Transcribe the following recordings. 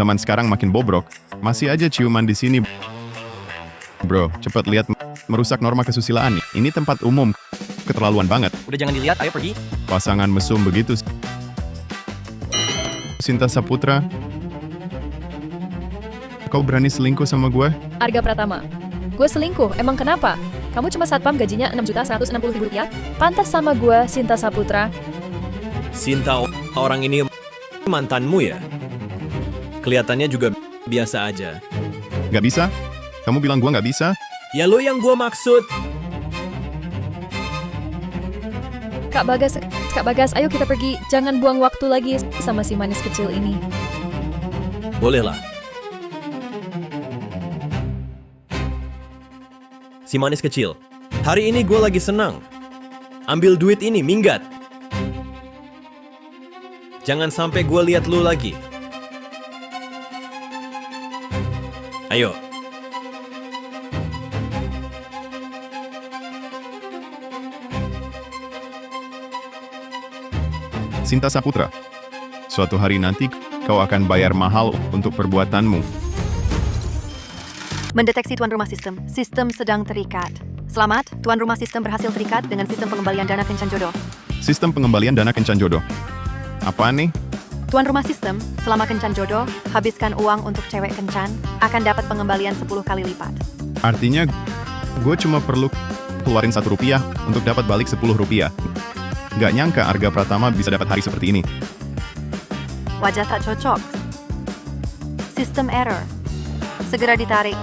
Zaman sekarang makin bobrok. Masih aja ciuman di sini. Bro, cepet lihat, merusak norma kesusilaan nih. Ini tempat umum. Keterlaluan banget. Udah jangan dilihat, ayo pergi. Pasangan mesum begitu. Sinta Saputra, kau berani selingkuh sama gue? Arga Pratama. Gue selingkuh, emang kenapa? Kamu cuma satpam gajinya Rp6.160.000? Pantas sama gue, Sinta Saputra. Sinta, orang ini mantanmu ya? Kelihatannya juga biasa aja. Gak bisa? Kamu bilang gue gak bisa? Ya lo yang gua maksud. Kak Bagas, ayo kita pergi. Jangan buang waktu lagi sama si manis kecil ini. Bolehlah. Si manis kecil, hari ini gue lagi senang. Ambil duit ini, minggat. Jangan sampai gue lihat lu lagi. Ayo. Sinta Saputra, suatu hari nanti kau akan bayar mahal untuk perbuatanmu. Mendeteksi tuan rumah sistem. Sistem sedang terikat. Selamat, tuan rumah sistem berhasil terikat dengan sistem pengembalian dana kencan jodoh. Sistem pengembalian dana kencan jodoh. Apaan nih? Tuan rumah sistem, selama kencan jodoh, habiskan uang untuk cewek kencan, akan dapat pengembalian 10 kali lipat. Artinya, gue cuma perlu keluarin Rp1 untuk dapat balik Rp10. Gak nyangka Arga Pratama bisa dapat hari seperti ini. Wajah tak cocok. Sistem error. Segera ditarik.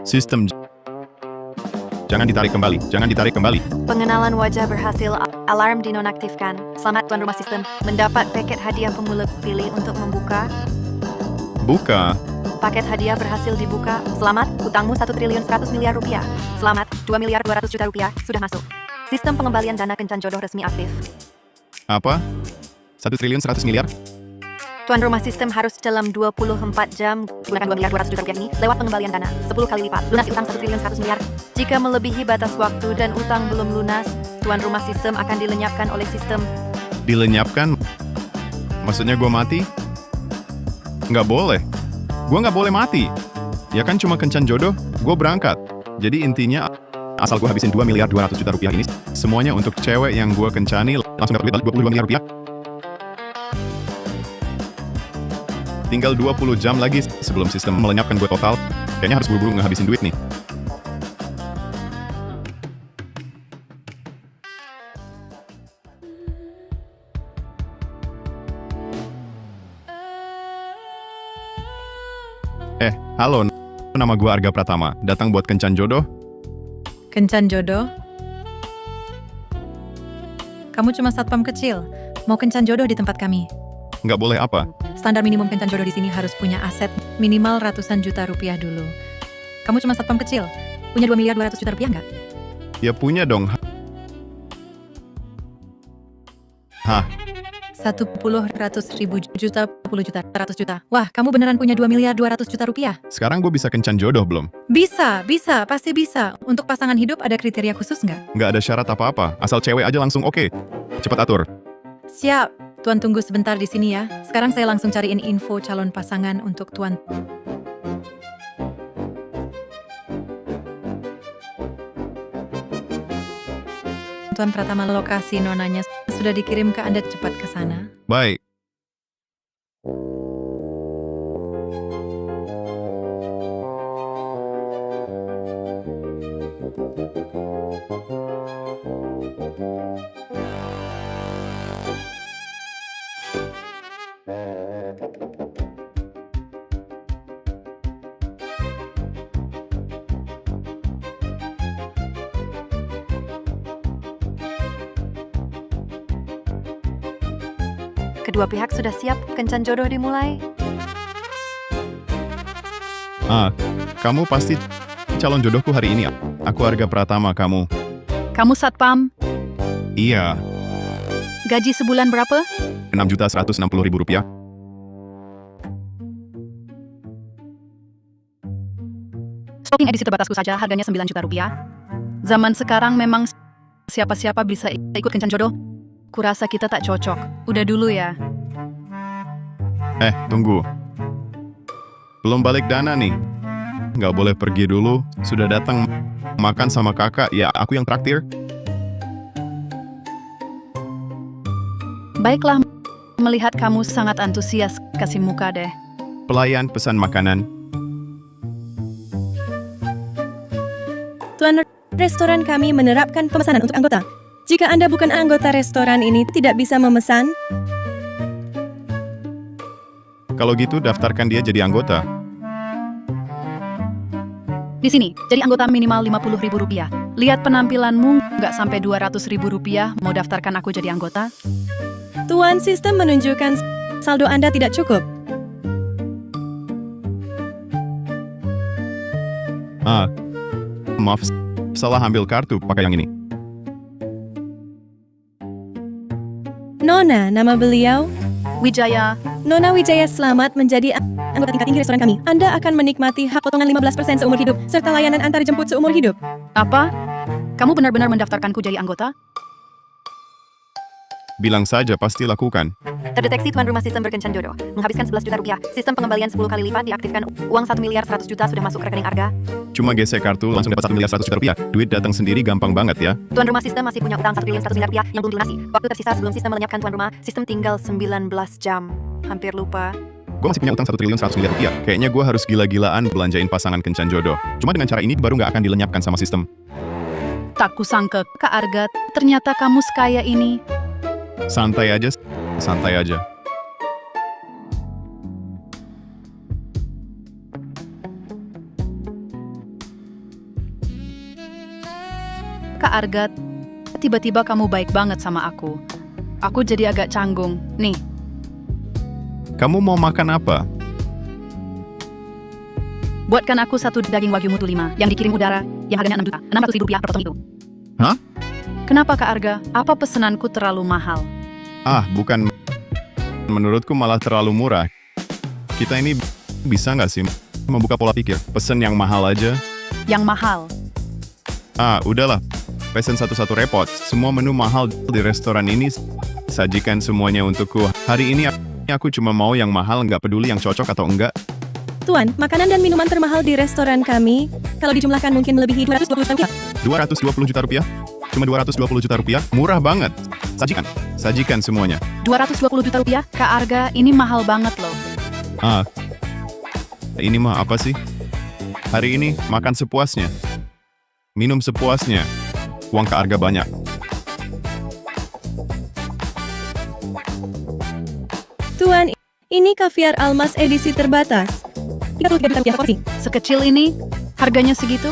Sistem. Jangan ditarik kembali. Pengenalan wajah berhasil, alarm dinonaktifkan. Selamat tuan rumah sistem, mendapat paket hadiah pemula. Pilih untuk membuka. Buka. Paket hadiah berhasil dibuka. Selamat, utangmu Rp1.100.000.000. Selamat, Rp2.200.000.000 sudah masuk. Sistem pengembalian dana kencan jodoh resmi aktif. Apa? Rp1.100.000.000.000? Tuan rumah sistem harus dalam 24 jam gunakan Rp2.200.000.000 ini lewat pengembalian dana 10 kali lipat. Lunasi utang Rp1.100.000.000.000. Jika melebihi batas waktu dan utang belum lunas, tuan rumah sistem akan dilenyapkan oleh sistem. Dilenyapkan? Maksudnya gue mati? Nggak boleh. Gue nggak boleh mati. Ya kan cuma kencan jodoh, gue berangkat. Jadi intinya, asal gue habisin Rp2.200.000.000 ini, semuanya untuk cewek yang gue kencani, langsung dapat duit balik Rp22 miliar. Tinggal 20 jam lagi sebelum sistem melenyapkan gue total. Kayaknya harus buru-buru ngehabisin duit nih. Halo, nama gue Arga Pratama. Datang buat kencan jodoh? Kencan jodoh? Kamu cuma satpam kecil. Mau kencan jodoh di tempat kami? Nggak boleh apa? Standar minimum kencan jodoh di sini harus punya aset minimal ratusan juta rupiah dulu. Kamu cuma satpam kecil. Punya Rp2.200.000.000 nggak? Ya punya dong. Hah? 10 100 ribu juta, 10 juta, 100 juta. Wah, kamu beneran punya Rp2.200.000.000? Sekarang gue bisa kencan jodoh belum? Bisa, pasti bisa. Untuk pasangan hidup ada kriteria khusus nggak? Nggak ada syarat apa-apa. Asal cewek aja langsung oke. Cepat atur. Siap. Tuan tunggu sebentar di sini ya. Sekarang saya langsung cariin info calon pasangan untuk Tuan. Tuan Pratama, lokasi nonanya sudah dikirim ke Anda, cepat ke sana. Baik. Kedua pihak sudah siap, kencan jodoh dimulai. Kamu pasti calon jodohku hari ini. Aku Arga Pratama, kamu. Kamu satpam, Iya, gaji sebulan berapa? Rp6.160.000. Stocking edisi terbatasku saja, harganya Rp9 juta. Zaman sekarang memang siapa-siapa bisa ikut kencan jodoh. Kurasa kita tak cocok. Udah dulu ya. Tunggu. Belum balik dana nih. Nggak boleh pergi dulu. Sudah datang makan sama kakak, ya aku yang traktir. Baiklah, melihat kamu sangat antusias, kasih muka deh. Pelayan pesan makanan. Tuan, restoran kami menerapkan pemesanan untuk anggota. Jika Anda bukan anggota restoran ini, tidak bisa memesan. Kalau gitu daftarkan dia jadi anggota. Di sini, jadi anggota minimal Rp50.000. Lihat penampilanmu, nggak sampai Rp200.000, mau daftarkan aku jadi anggota? Tuan, sistem menunjukkan saldo Anda tidak cukup. Maaf, salah ambil kartu, pakai yang ini. Nona, nama beliau? Wijaya, Nona Wijaya, selamat menjadi anggota tingkat tinggi restoran kami. Anda akan menikmati hak potongan 15% seumur hidup, serta layanan antar jemput seumur hidup. apa? Kamu benar-benar mendaftarkanku jadi anggota? Bilang saja pasti lakukan. Terdeteksi tuan rumah sistem berkencan jodoh. Menghabiskan 11 juta rupiah. Sistem pengembalian 10 kali lipat diaktifkan. Uang 1.100.000.000 sudah masuk ke rekening Arga. Cuma gesek kartu langsung dapat 1.100.000.000 rupiah. Duit datang sendiri gampang banget ya. Tuan rumah sistem masih punya utang 1.100.000.000 rupiah yang belum dilunasi. Waktu tersisa sebelum sistem melenyapkan tuan rumah. Sistem tinggal 19 jam. Hampir lupa. Gue masih punya utang 1.100.000.000 rupiah. Kayaknya gue harus gila-gilaan belanjain pasangan kencan jodoh. Cuma dengan cara ini baru nggak akan dilenyapkan sama sistem. Tak kusangka, Kak Arga, ternyata kamu sekaya ini. Santai aja, santai aja. Kak Arga, tiba-tiba kamu baik banget sama aku. Aku jadi agak canggung. Nih, Kamu mau makan apa? buatkan aku satu daging wagyu mutu 5 yang dikirim udara, yang harganya Rp600.000 per potong itu. Hah? Kenapa Kak Arga? Apa pesananku terlalu mahal? Bukan. Menurutku malah terlalu murah. Kita ini bisa nggak sih membuka pola pikir? Pesen yang mahal aja. Yang mahal. Udahlah. Pesen satu-satu repot. Semua menu mahal di restoran ini. Sajikan semuanya untukku. Hari ini aku cuma mau yang mahal, nggak peduli yang cocok atau enggak. Tuan, makanan dan minuman termahal di restoran kami, kalau dijumlahkan mungkin melebihi 220 juta rupiah. 220 juta rupiah? Cuma 220 juta rupiah? Murah banget. Sajikan semuanya. 220 juta rupiah? Kak Arga, ini mahal banget loh. Ini mah apa sih? Hari ini makan sepuasnya. Minum sepuasnya. Uang Kak Arga banyak. Tuan, ini kaviar almas edisi terbatas. 33 juta rupiah per porsi. Sekecil ini? Harganya segitu?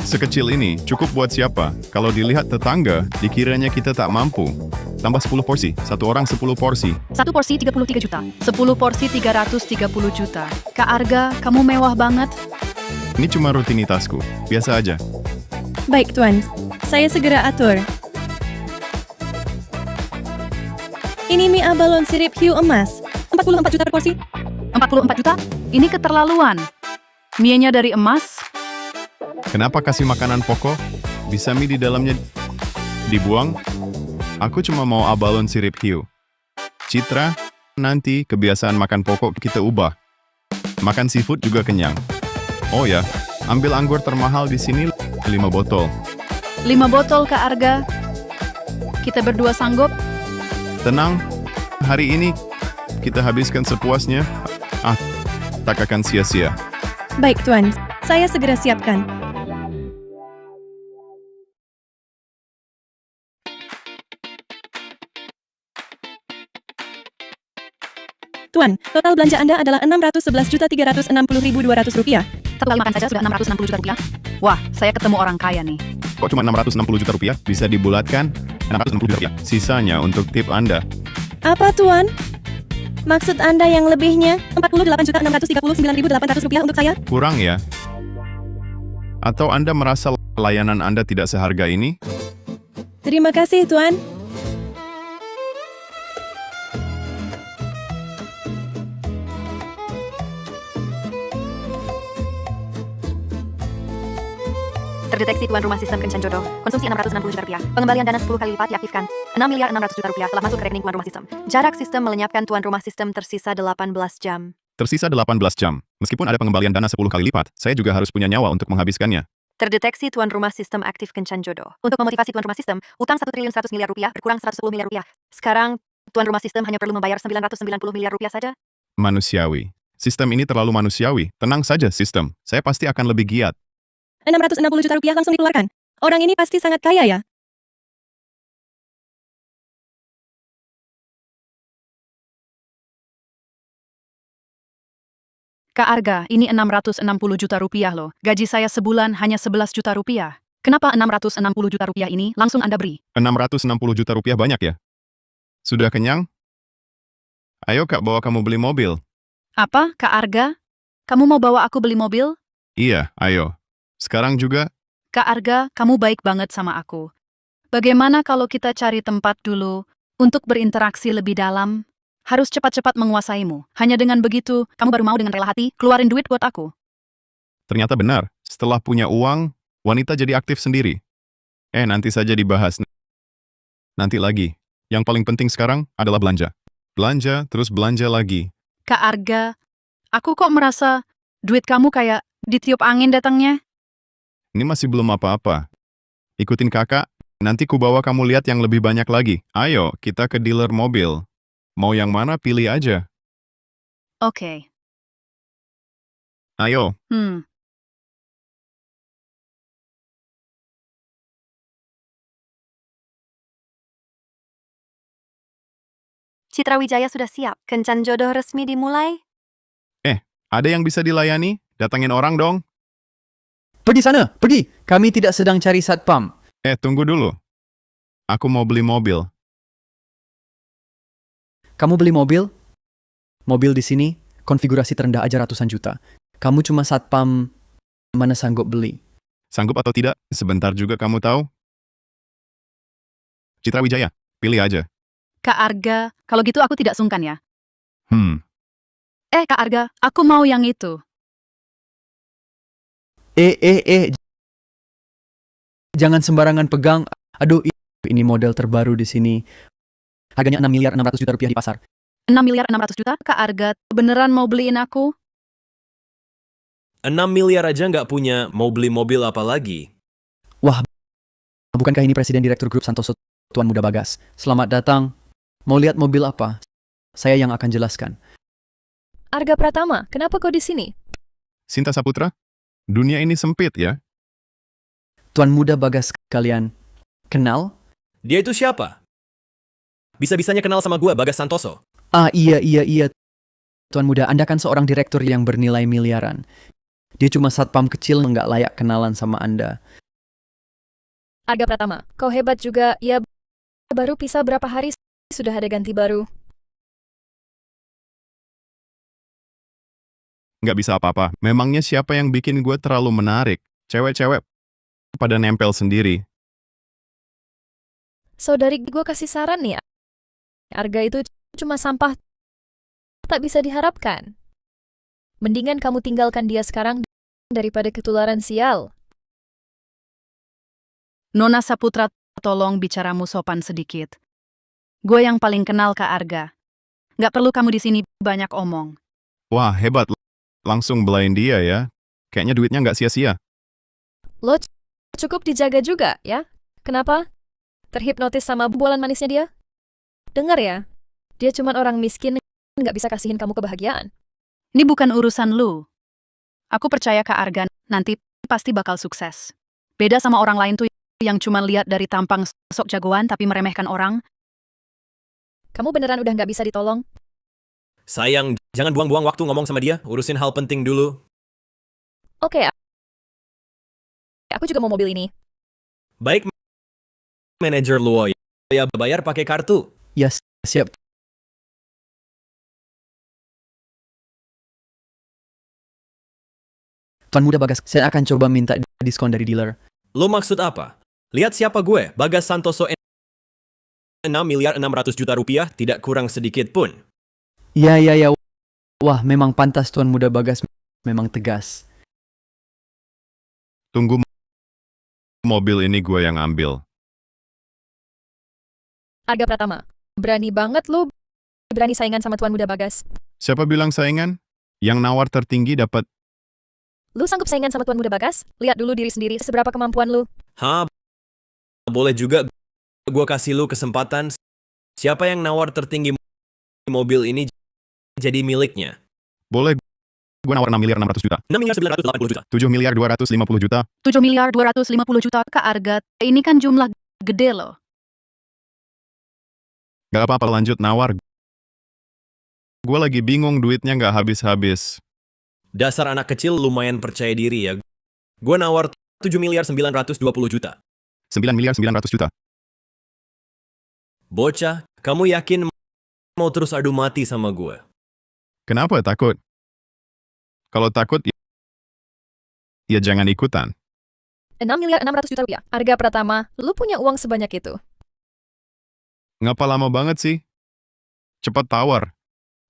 Sekecil ini cukup buat siapa? Kalau dilihat tetangga, dikiranya kita tak mampu. Tambah 10 porsi, satu orang 10 porsi. Satu porsi 33 juta. 10 porsi 330 juta. Kak Arga, kamu mewah banget. Ini cuma rutinitasku, biasa aja. Baik, Tuan. Saya segera atur. Ini mie abalon sirip hiu emas. 44 juta per porsi. 44 juta? Ini keterlaluan. Mie-nya dari emas? Kenapa kasih makanan pokok? Bisa mie di dalamnya dibuang? Aku cuma mau abalon sirip hiu. Citra, nanti kebiasaan makan pokok kita ubah. Makan seafood juga kenyang. Oh ya, ambil anggur termahal di sini 5 botol. 5 botol Kak Arga. Kita berdua sanggup? Tenang, hari ini kita habiskan sepuasnya. Tak akan sia-sia. Baik, Tuan. Saya segera siapkan. Tuan, total belanja Anda adalah Rp611.360.200. Satu kali makan saja sudah 660 juta rupiah. Wah, saya ketemu orang kaya nih. Kok cuma 660 juta rupiah? Bisa dibulatkan 660 juta rupiah. Sisanya untuk tip Anda. Apa, Tuan? Maksud Anda yang lebihnya? Rp48.639.800 untuk saya? Kurang ya? Atau Anda merasa layanan Anda tidak seharga ini? Terima kasih, Tuan. Terdeteksi tuan rumah sistem kencan jodoh. Konsumsi 660 juta rupiah. Pengembalian dana 10 kali lipat diaktifkan. 6 miliar 600 juta rupiah telah masuk ke rekening tuan rumah sistem. Jarak sistem melenyapkan tuan rumah sistem tersisa 18 jam. Tersisa 18 jam. Meskipun ada pengembalian dana 10 kali lipat, saya juga harus punya nyawa untuk menghabiskannya. Terdeteksi tuan rumah sistem aktif kencan jodoh. Untuk memotivasi tuan rumah sistem, utang 1 triliun 100 miliar rupiah berkurang 110 miliar rupiah. Sekarang, tuan rumah sistem hanya perlu membayar 990 miliar rupiah saja. Manusiawi. Sistem ini terlalu manusiawi. Tenang saja, sistem. Saya pasti akan lebih giat. 660 juta rupiah langsung dikeluarkan. Orang ini pasti sangat kaya ya. Kak Arga, ini 660 juta rupiah loh. Gaji saya sebulan hanya 11 juta rupiah. Kenapa 660 juta rupiah ini langsung Anda beri? 660 juta rupiah banyak ya? Sudah kenyang? Ayo Kak, bawa kamu beli mobil. Apa, Kak Arga? Kamu mau bawa aku beli mobil? Iya, ayo. Sekarang juga. Kak Arga, kamu baik banget sama aku. Bagaimana kalau kita cari tempat dulu untuk berinteraksi lebih dalam? Harus cepat-cepat menguasaimu. Hanya dengan begitu, kamu baru mau dengan rela hati keluarin duit buat aku. Ternyata benar. Setelah punya uang, wanita jadi aktif sendiri. Nanti saja dibahas. Nanti lagi. Yang paling penting sekarang adalah belanja. Belanja, terus belanja lagi. Kak Arga, aku kok merasa duit kamu kayak ditiup angin datangnya? Ini masih belum apa-apa. Ikutin kakak, nanti ku bawa kamu lihat yang lebih banyak lagi. Ayo, kita ke dealer mobil. Mau yang mana pilih aja. Oke. Ayo. Citra Wijaya sudah siap. Kencan jodoh resmi dimulai. Ada yang bisa dilayani? Datangin orang dong. Pergi sana, pergi. Kami tidak sedang cari satpam. Tunggu dulu. Aku mau beli mobil. Kamu beli mobil? Mobil di sini, konfigurasi terendah aja ratusan juta. Kamu cuma satpam, mana sanggup beli? Sanggup atau tidak, sebentar juga kamu tahu. Citra Wijaya, pilih aja. Kak Arga, kalau gitu aku tidak sungkan ya. Kak Arga, aku mau yang itu. Jangan sembarangan pegang. Aduh, ini model terbaru di sini. Harganya 6 miliar 600 juta rupiah di pasar. 6 miliar 600 juta? Kak Arga, beneran mau beliin aku? 6 miliar aja nggak punya, mau beli mobil apa lagi? Wah, bukankah ini Presiden Direktur Grup Santoso, Tuan Muda Bagas? Selamat datang. Mau lihat mobil apa? Saya yang akan jelaskan. Arga Pratama, kenapa kau di sini? Sinta Saputra, dunia ini sempit ya. Tuan Muda Bagas kalian kenal? Dia itu siapa? Bisa-bisanya kenal sama gue, Bagas Santoso. Iya. Tuan Muda, Anda kan seorang direktur yang bernilai miliaran. Dia cuma satpam kecil nggak layak kenalan sama Anda. Arga Pratama, kau hebat juga. Ya, baru pisah berapa hari sudah ada ganti baru. Nggak bisa apa-apa. Memangnya siapa yang bikin gue terlalu menarik? Cewek-cewek pada nempel sendiri. Saudari gue kasih saran nih. Arga itu cuma sampah. Tak bisa diharapkan. Mendingan kamu tinggalkan dia sekarang daripada ketularan sial. Nona Saputra, tolong bicaramu sopan sedikit. Gue yang paling kenal Kak Arga. Nggak perlu kamu di sini banyak omong. Wah, hebat. Langsung belain dia ya. Kayaknya duitnya nggak sia-sia. Lo cukup dijaga juga, ya? Kenapa? Terhipnotis sama bualan manisnya dia? Dengar ya, dia cuma orang miskin, nggak bisa kasihin kamu kebahagiaan. Ini bukan urusan lu. Aku percaya Kak Arga nanti pasti bakal sukses. Beda sama orang lain tuh yang cuma lihat dari tampang sok jagoan tapi meremehkan orang. Kamu beneran udah nggak bisa ditolong? Sayang, jangan buang-buang waktu ngomong sama dia, urusin hal penting dulu. Oke, aku juga mau mobil ini. Baik, manajer lu ya bayar pakai kartu. Ya, siap. Tuan Muda Bagas, saya akan coba minta diskon dari dealer. Lo maksud apa? Lihat siapa gue, Bagas Santoso. 6 miliar 600 juta rupiah, tidak kurang sedikit pun. Ya. Wah, memang pantas Tuan Muda Bagas, memang tegas. Tunggu mobil ini gue yang ambil. Arga Pratama, berani banget lu berani saingan sama Tuan Muda Bagas. Siapa bilang saingan? Yang nawar tertinggi dapat. Lu sanggup saingan sama Tuan Muda Bagas? Lihat dulu diri sendiri seberapa kemampuan lu. Boleh juga gue kasih lu kesempatan. Siapa yang nawar tertinggi mobil ini jadi miliknya? Boleh, gue nawar 6 miliar 600 juta. 6 miliar 980 juta. 7 miliar 250 juta. 7 miliar 250 juta, Kak Arga. Ini kan jumlah gede loh. Gak apa-apa, lanjut nawar. Gue lagi bingung, duitnya gak habis-habis. Dasar anak kecil lumayan percaya diri ya. Gue nawar 7 miliar 920 juta. 9 miliar 900 juta. Bocah, kamu yakin mau terus adu mati sama gue? Kenapa takut? Kalau takut, ya jangan ikutan. 6 miliar 600 juta rupiah. Arga Pratama, lu punya uang sebanyak itu. Ngapa lama banget sih? Cepat tawar.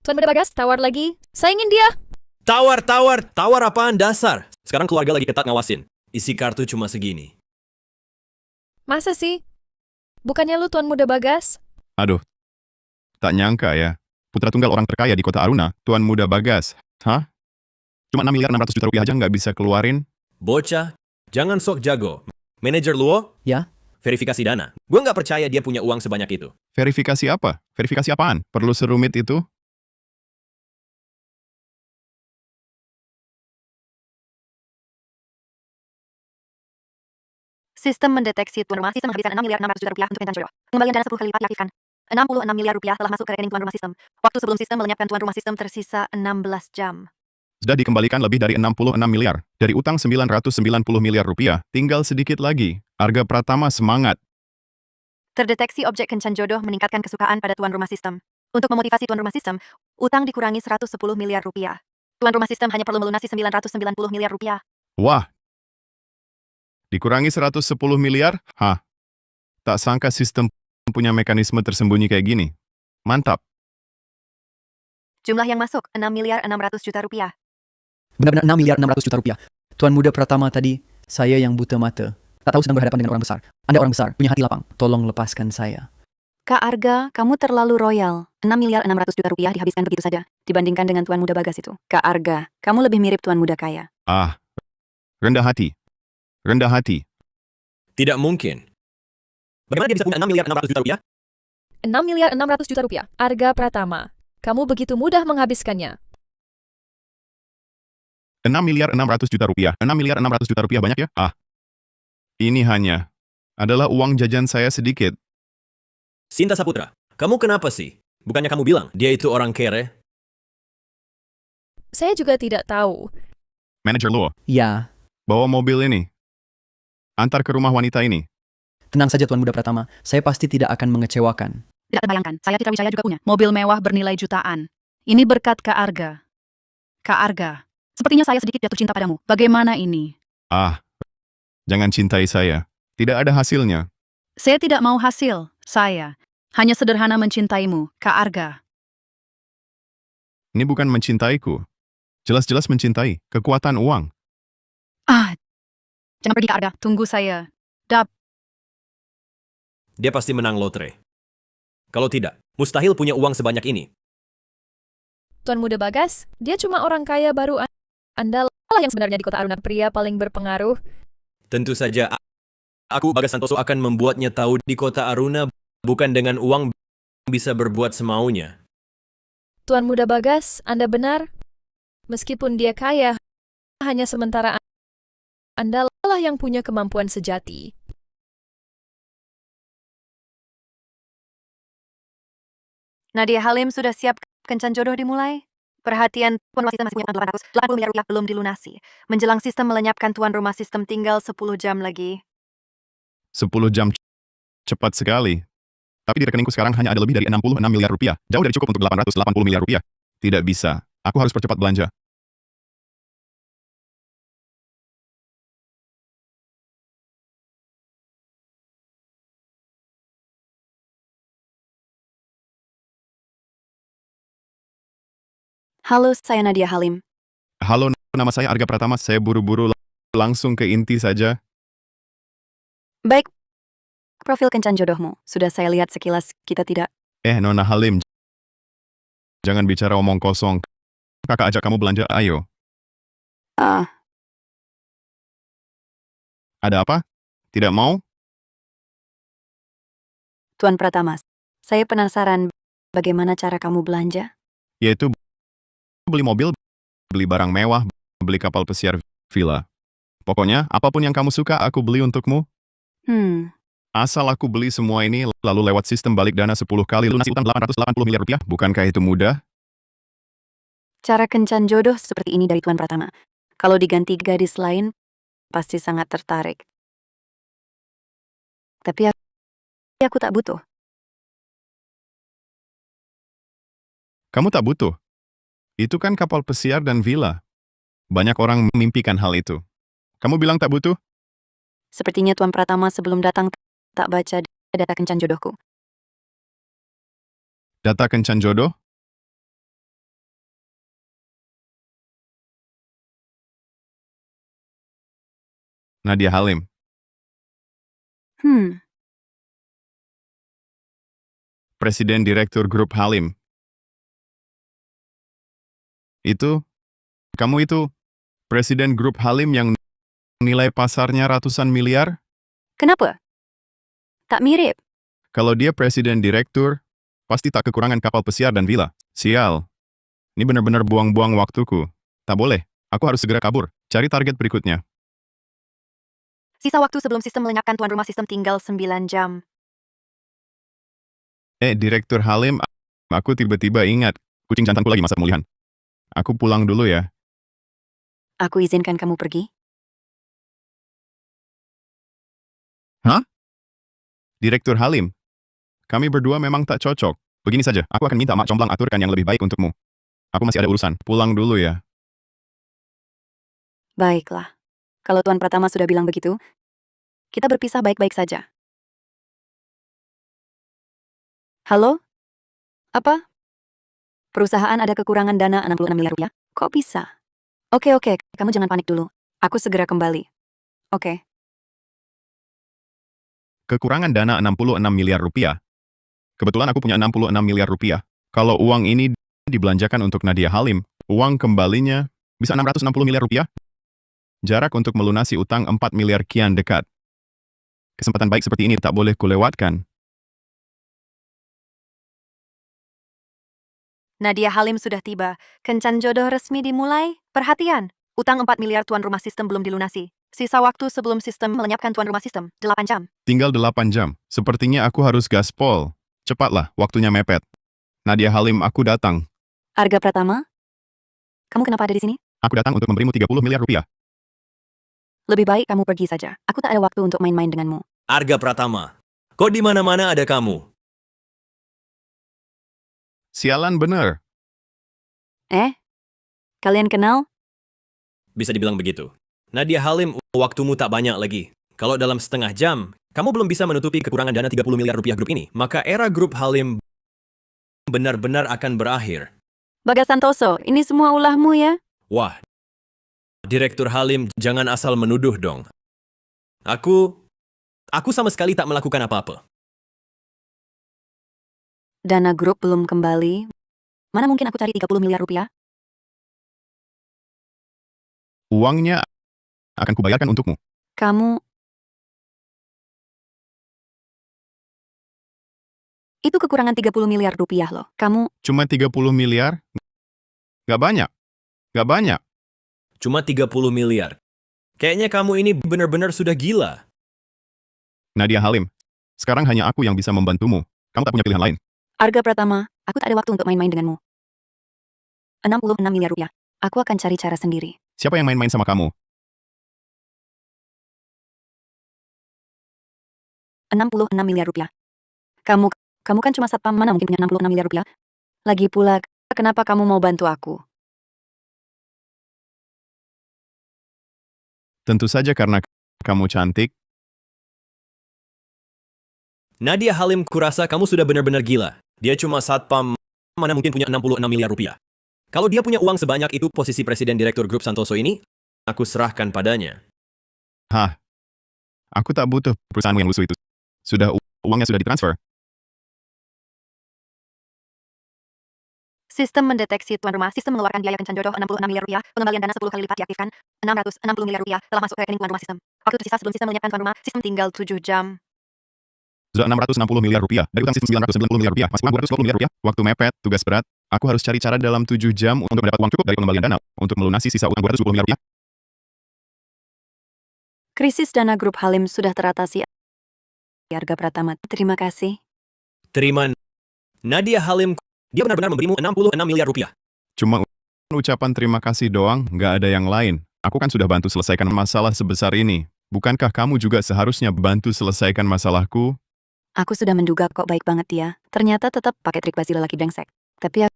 Tuan Muda Bagas, tawar lagi. Saingin dia. Tawar apaan dasar? Sekarang keluarga lagi ketat ngawasin. Isi kartu cuma segini. Masa sih? Bukannya lu Tuan Muda Bagas? Aduh, tak nyangka ya. Putra tunggal orang terkaya di kota Aruna, Tuan Muda Bagas. Hah? Cuma 6 miliar 600 juta rupiah aja nggak bisa keluarin? Bocah, jangan sok jago. Manajer Luo? Ya? Verifikasi dana. Gue nggak percaya dia punya uang sebanyak itu. Verifikasi apa? Verifikasi apaan? Perlu serumit itu? Sistem mendeteksi tuan rumah sistem menghabiskan 6 miliar 600 juta rupiah untuk Kencan Joyo. Pengembalian dana 10 kali lipat diaktifkan. 66 miliar rupiah telah masuk ke rekening tuan rumah sistem. Waktu sebelum sistem melenyapkan tuan rumah sistem tersisa 16 jam. Sudah dikembalikan lebih dari 66 miliar. Dari utang 990 miliar rupiah, tinggal sedikit lagi. Arga Pratama semangat. Terdeteksi objek kencan jodoh meningkatkan kesukaan pada tuan rumah sistem. Untuk memotivasi tuan rumah sistem, utang dikurangi 110 miliar rupiah. Tuan rumah sistem hanya perlu melunasi 990 miliar rupiah. Wah! Dikurangi 110 miliar? Hah? Tak sangka sistem punya mekanisme tersembunyi kayak gini. Mantap. Jumlah yang masuk 6 miliar 600 juta rupiah. Benar-benar 6 miliar 600 juta rupiah. Tuan Muda Pratama tadi, saya yang buta mata. Tak tahu sedang berhadapan dengan orang besar. Anda orang besar, punya hati lapang. Tolong lepaskan saya. Kak Arga, kamu terlalu royal. 6 miliar 600 juta rupiah dihabiskan begitu saja. Dibandingkan dengan Tuan Muda Bagas itu. Kak Arga, kamu lebih mirip Tuan Muda kaya. Ah. Rendah hati. Rendah hati. Tidak mungkin. Bagaimana dia bisa punya 6 miliar 600 juta rupiah? 6 miliar 600 juta rupiah. Arga Pratama, kamu begitu mudah menghabiskannya. 6 miliar 600 juta rupiah. 6 miliar 600 juta rupiah banyak ya? Ah. Ini hanya adalah uang jajan saya sedikit. Sinta Saputra, kamu kenapa sih? Bukannya kamu bilang dia itu orang kere? Saya juga tidak tahu. Manajer Luo, Ya, bawa mobil ini. Antar ke rumah wanita ini. tenang saja Tuan Muda Pratama. Saya pasti tidak akan mengecewakan. Tidak terbayangkan, saya Citra Wijaya juga punya mobil mewah bernilai jutaan. Ini berkat Kak Arga. Kak Arga, sepertinya saya sedikit jatuh cinta padamu. Bagaimana ini? Ah. Jangan cintai saya. Tidak ada hasilnya. Saya tidak mau hasil, saya hanya sederhana mencintaimu, Kak Arga. Ini bukan mencintaiku. Jelas-jelas mencintai. Kekuatan uang. Jangan pergi Kak Arga, tunggu saya. Dia pasti menang lotre. Kalau tidak, mustahil punya uang sebanyak ini. Tuan Muda Bagas, dia cuma orang kaya baru. Anda lah yang sebenarnya di kota Aruna pria paling berpengaruh. Tentu saja, aku Bagas Santoso akan membuatnya tahu di kota Aruna bukan dengan uang bisa berbuat semaunya. Tuan Muda Bagas, Anda benar. Meskipun dia kaya, hanya sementara Anda lah yang punya kemampuan sejati. Nadia Halim sudah siap kencan jodoh dimulai? Perhatian, tuan rumah sistem masih punya utang 880 miliar rupiah belum dilunasi. Menjelang sistem melenyapkan tuan rumah sistem tinggal 10 jam lagi. 10 jam cepat sekali. Tapi di rekeningku sekarang hanya ada lebih dari 66 miliar rupiah. Jauh dari cukup untuk 880 miliar rupiah. Tidak bisa. Aku harus percepat belanja. Halo, saya Nadia Halim. Halo, nama saya Arga Pratama. Saya buru-buru langsung ke inti saja. Baik, profil kencan jodohmu. Sudah saya lihat sekilas, kita tidak... Nona Halim, jangan bicara omong kosong. Kakak ajak kamu belanja, ayo. Ah, Ada apa? Tidak mau? Tuan Pratama, saya penasaran bagaimana cara kamu belanja? Yaitu beli mobil, beli barang mewah, beli kapal pesiar villa. Pokoknya, apapun yang kamu suka, aku beli untukmu. Asal aku beli semua ini, lalu lewat sistem balik dana 10 kali lunasi utang 880 miliar rupiah, bukankah itu mudah? Cara kencan jodoh seperti ini dari Tuan Pratama. Kalau diganti gadis lain, pasti sangat tertarik. Tapi aku tak butuh. Kamu tak butuh. Itu kan kapal pesiar dan villa. Banyak orang memimpikan hal itu. Kamu bilang tak butuh? Sepertinya Tuan Pratama sebelum datang tak baca data kencan jodohku. Data kencan jodoh? Nadia Halim. Presiden Direktur Grup Halim. Kamu itu, Presiden Grup Halim yang nilai pasarnya ratusan miliar? Kenapa? Tak mirip. Kalau dia Presiden Direktur, pasti tak kekurangan kapal pesiar dan villa. Sial. Ini benar-benar buang-buang waktuku. Tak boleh, aku harus segera kabur. Cari target berikutnya. Sisa waktu sebelum sistem melenyapkan tuan rumah sistem tinggal 9 jam. Direktur Halim, aku tiba-tiba ingat, kucing jantanku lagi masa pemulihan. Aku pulang dulu ya. Aku izinkan kamu pergi. Direktur Halim, kami berdua memang tak cocok. Begini saja, aku akan minta Mak Comblang aturkan yang lebih baik untukmu. Aku masih ada urusan, pulang dulu ya. Baiklah. Kalau Tuan Pratama sudah bilang begitu, kita berpisah baik-baik saja. Halo? Apa? Perusahaan ada kekurangan dana 66 miliar rupiah? Kok bisa? Oke, kamu jangan panik dulu. Aku segera kembali. Oke. Kekurangan dana 66 miliar rupiah. Kebetulan aku punya 66 miliar rupiah. Kalau uang ini dibelanjakan untuk Nadia Halim, uang kembalinya bisa 660 miliar rupiah. Jarak untuk melunasi utang 4 miliar kian dekat. Kesempatan baik seperti ini tak boleh kulewatkan. Nadia Halim sudah tiba. Kencan jodoh resmi dimulai. Perhatian, utang 4 miliar tuan rumah sistem belum dilunasi. Sisa waktu sebelum sistem melenyapkan tuan rumah sistem, 8 jam. Tinggal 8 jam. Sepertinya aku harus gaspol. Cepatlah, waktunya mepet. Nadia Halim, aku datang. Arga Pratama? Kamu kenapa ada di sini? Aku datang untuk memberimu 30 miliar rupiah. Lebih baik kamu pergi saja. Aku tak ada waktu untuk main-main denganmu. Arga Pratama, kok di mana-mana ada kamu? Sialan bener. Kalian kenal? Bisa dibilang begitu. Nadia Halim, waktumu tak banyak lagi. Kalau dalam setengah jam, kamu belum bisa menutupi kekurangan dana 30 miliar rupiah grup ini, maka era grup Halim benar-benar akan berakhir. Bagas Santoso, ini semua ulahmu ya? Wah, Direktur Halim, jangan asal menuduh dong. Aku sama sekali tak melakukan apa-apa. Dana grup belum kembali. Mana mungkin aku cari 30 miliar rupiah? Uangnya akan kubayarkan untukmu. Kamu... Itu kekurangan 30 miliar rupiah loh. Kamu... Cuma 30 miliar? Gak banyak. Gak banyak. Cuma 30 miliar. Kayaknya kamu ini benar-benar sudah gila. Nadia Halim, sekarang hanya aku yang bisa membantumu. Kamu tak punya pilihan lain. Arga Pratama, aku tak ada waktu untuk main-main denganmu. 66 miliar rupiah. Aku akan cari cara sendiri. Siapa yang main-main sama kamu? 66 miliar rupiah. Kamu kan cuma satpam, mana mungkin punya 66 miliar rupiah? Lagi pula, kenapa kamu mau bantu aku? Tentu saja karena kamu cantik. Nadia Halim, kurasa kamu sudah benar-benar gila. Dia cuma satpam, mana mungkin punya 66 miliar rupiah. Kalau dia punya uang sebanyak itu, posisi Presiden Direktur Grup Santoso ini, aku serahkan padanya. Hah? Aku tak butuh perusahaanmu yang lusuh itu. Uangnya sudah ditransfer. Sistem mendeteksi tuan rumah. Sistem mengeluarkan biaya kencan jodoh 66 miliar rupiah. Pengembalian dana 10 kali lipat diaktifkan. 660 miliar rupiah telah masuk ke rekening tuan rumah sistem. Waktu tersisa sebelum sistem menyiapkan tuan rumah. Sistem tinggal 7 jam. Sudah 660 miliar rupiah. Dari utang sistem 990 miliar rupiah. Masih kurang 220 miliar rupiah. Waktu mepet, tugas berat. Aku harus cari cara dalam 7 jam untuk mendapat uang cukup dari pengembalian dana untuk melunasi sisa utang 220 miliar rupiah. Krisis dana grup Halim sudah teratasi. Arga Pratama, terima kasih. Terima Nadia Halim. Dia benar-benar memberimu 66 miliar rupiah. Cuma ucapan terima kasih doang, nggak ada yang lain. Aku kan sudah bantu selesaikan masalah sebesar ini. Bukankah kamu juga seharusnya bantu selesaikan masalahku? Aku sudah menduga kok baik banget dia. Ternyata tetap pakai trik basi lelaki brengsek. Tapi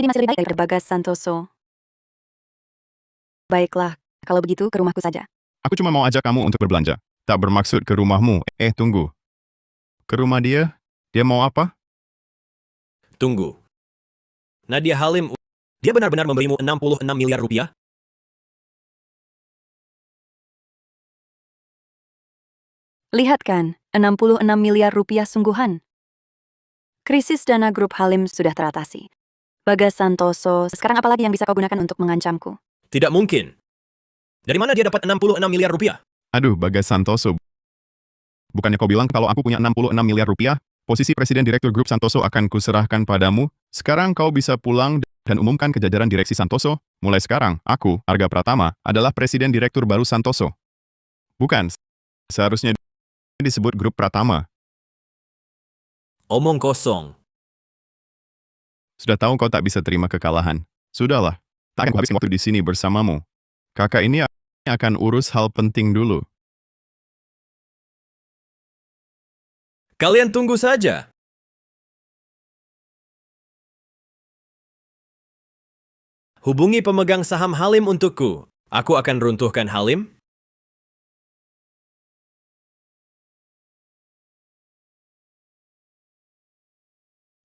ini masih lebih baik dari Bagas Santoso. Baiklah, kalau begitu ke rumahku saja. Aku cuma mau ajak kamu untuk berbelanja. Tak bermaksud ke rumahmu. Tunggu. Ke rumah dia? Dia mau apa? Tunggu. Nadia Halim, dia benar-benar memberimu 66 miliar rupiah? Lihat kan, 66 miliar rupiah sungguhan. Krisis dana grup Halim sudah teratasi. Bagas Santoso, sekarang apalagi yang bisa kau gunakan untuk mengancamku? Tidak mungkin. Dari mana dia dapat 66 miliar rupiah? Aduh, Bagas Santoso. Bukannya kau bilang kalau aku punya 66 miliar rupiah, posisi Presiden Direktur Grup Santoso akan kuserahkan padamu? Sekarang kau bisa pulang dan umumkan ke jajaran direksi Santoso. Mulai sekarang, aku, Arga Pratama, adalah Presiden Direktur baru Santoso. Bukan, seharusnya disebut Grup Pratama. Omong kosong. Sudah tahu kau tak bisa terima kekalahan. Sudahlah, tak akan kuhabiskan waktu di sini bersamamu. Kakak ini akan urus hal penting dulu. Kalian tunggu saja. Hubungi pemegang saham Halim untukku. Aku akan runtuhkan Halim.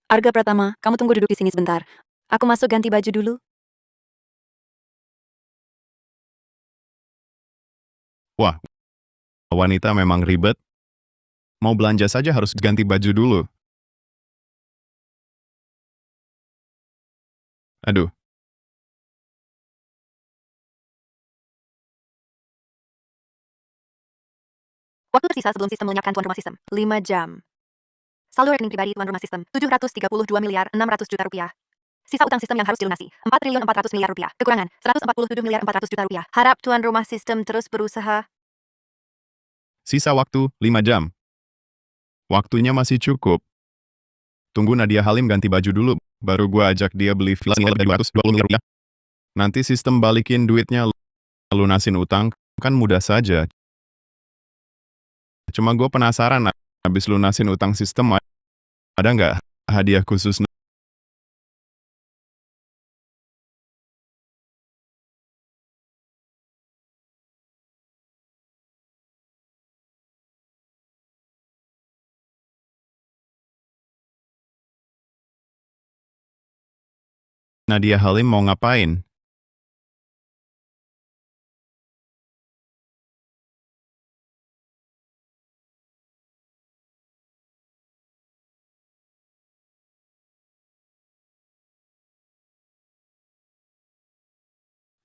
Arga Pratama, kamu tunggu duduk di sini sebentar. Aku masuk ganti baju dulu. Wah, wanita memang ribet. Mau belanja saja harus ganti baju dulu. Aduh. Waktu tersisa sebelum sistem menyiapkan tuan rumah sistem. 5 jam. Saldo rekening pribadi tuan rumah sistem. 732 miliar 600 juta rupiah. Sisa utang sistem yang harus dilunasi. 4 triliun 400 miliar rupiah. Kekurangan 147 miliar 400 juta rupiah. Harap tuan rumah sistem terus berusaha. Sisa waktu 5 jam. Waktunya masih cukup. Tunggu Nadia Halim ganti baju dulu, baru gua ajak dia beli villa senilai lebih dari 220 miliar rupiah. Nanti sistem balikin duitnya, lunasin utang, kan mudah saja. Cuma gue penasaran, habis lunasin utang sistem, ada nggak hadiah khusus? Nadia Halim mau ngapain?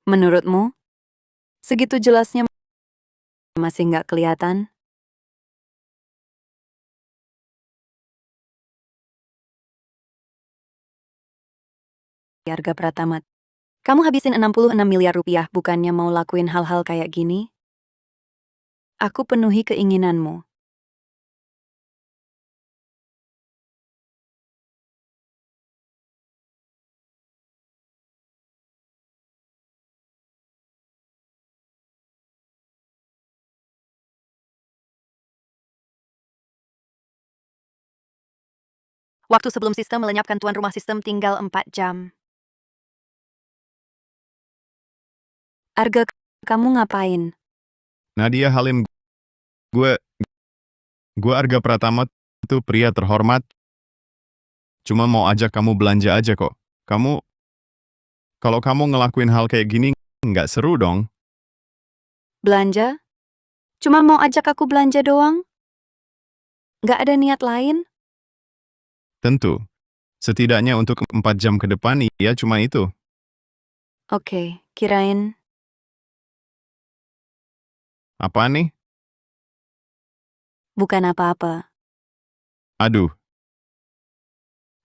Menurutmu? Segitu jelasnya masih nggak kelihatan? Arga Pratama, kamu habisin 66 miliar rupiah bukannya mau lakuin hal-hal kayak gini? Aku penuhi keinginanmu. Waktu sebelum sistem melenyapkan tuan rumah sistem tinggal 4 jam. Arga, kamu ngapain? Nadia Halim, gue Arga Pratama tuh pria terhormat. Cuma mau ajak kamu belanja aja kok. Kalau kamu ngelakuin hal kayak gini, nggak seru dong. Belanja? Cuma mau ajak aku belanja doang? Nggak ada niat lain? Tentu. Setidaknya untuk 4 jam ke depan, iya cuma itu. Oke, kirain. Apa nih? Bukan apa-apa. Aduh.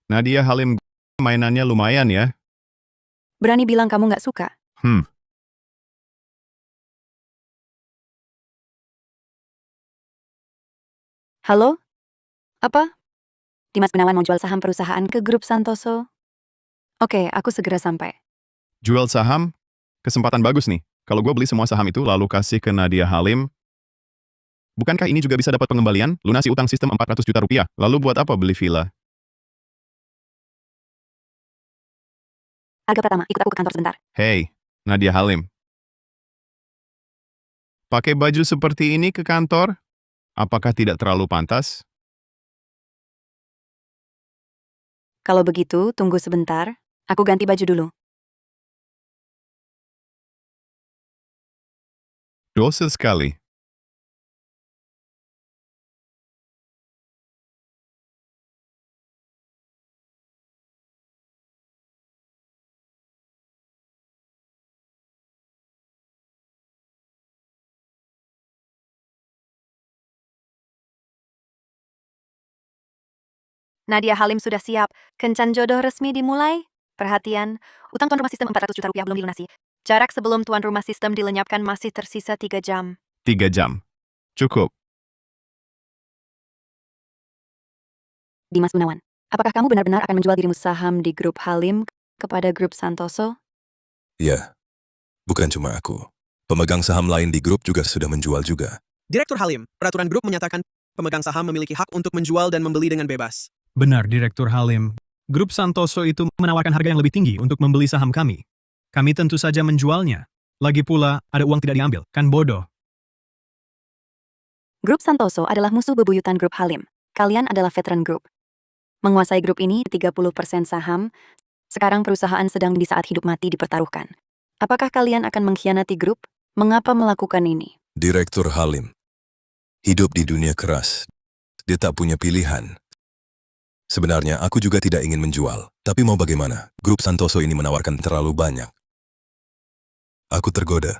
Nadia Halim, mainannya lumayan ya. Berani bilang kamu nggak suka? Halo? Apa? Dimas Gunawan mau jual saham perusahaan ke grup Santoso? Oke, aku segera sampai. Jual saham? Kesempatan bagus nih. Kalau gue beli semua saham itu lalu kasih ke Nadia Halim, bukankah ini juga bisa dapat pengembalian? Lunasi utang sistem 400 juta rupiah. Lalu buat apa beli villa? Arga Pratama, ikut aku ke kantor sebentar. Hey, Nadia Halim. Pakai baju seperti ini ke kantor? Apakah tidak terlalu pantas? Kalau begitu, tunggu sebentar. Aku ganti baju dulu. Dosa sekali. Nadia Halim sudah siap. Kencan jodoh resmi dimulai. Perhatian, utang tuan rumah sistem 400 juta rupiah belum dilunasi. Jarak sebelum tuan rumah sistem dilenyapkan masih tersisa 3 jam. 3 jam. Cukup. Dimas Gunawan, apakah kamu benar-benar akan menjual dirimu saham di grup Halim kepada grup Santoso? Ya, bukan cuma aku. Pemegang saham lain di grup juga sudah menjual juga. Direktur Halim, peraturan grup menyatakan pemegang saham memiliki hak untuk menjual dan membeli dengan bebas. Benar, Direktur Halim. Grup Santoso itu menawarkan harga yang lebih tinggi untuk membeli saham kami. Kami tentu saja menjualnya. Lagi pula, ada uang tidak diambil, kan bodoh. Grup Santoso adalah musuh bebuyutan grup Halim. Kalian adalah veteran grup. Menguasai grup ini 30% saham. Sekarang perusahaan sedang di saat hidup mati dipertaruhkan. Apakah kalian akan mengkhianati grup? Mengapa melakukan ini? Direktur Halim. Hidup di dunia keras. Dia tak punya pilihan. Sebenarnya aku juga tidak ingin menjual. Tapi mau bagaimana? Grup Santoso ini menawarkan terlalu banyak. Aku tergoda.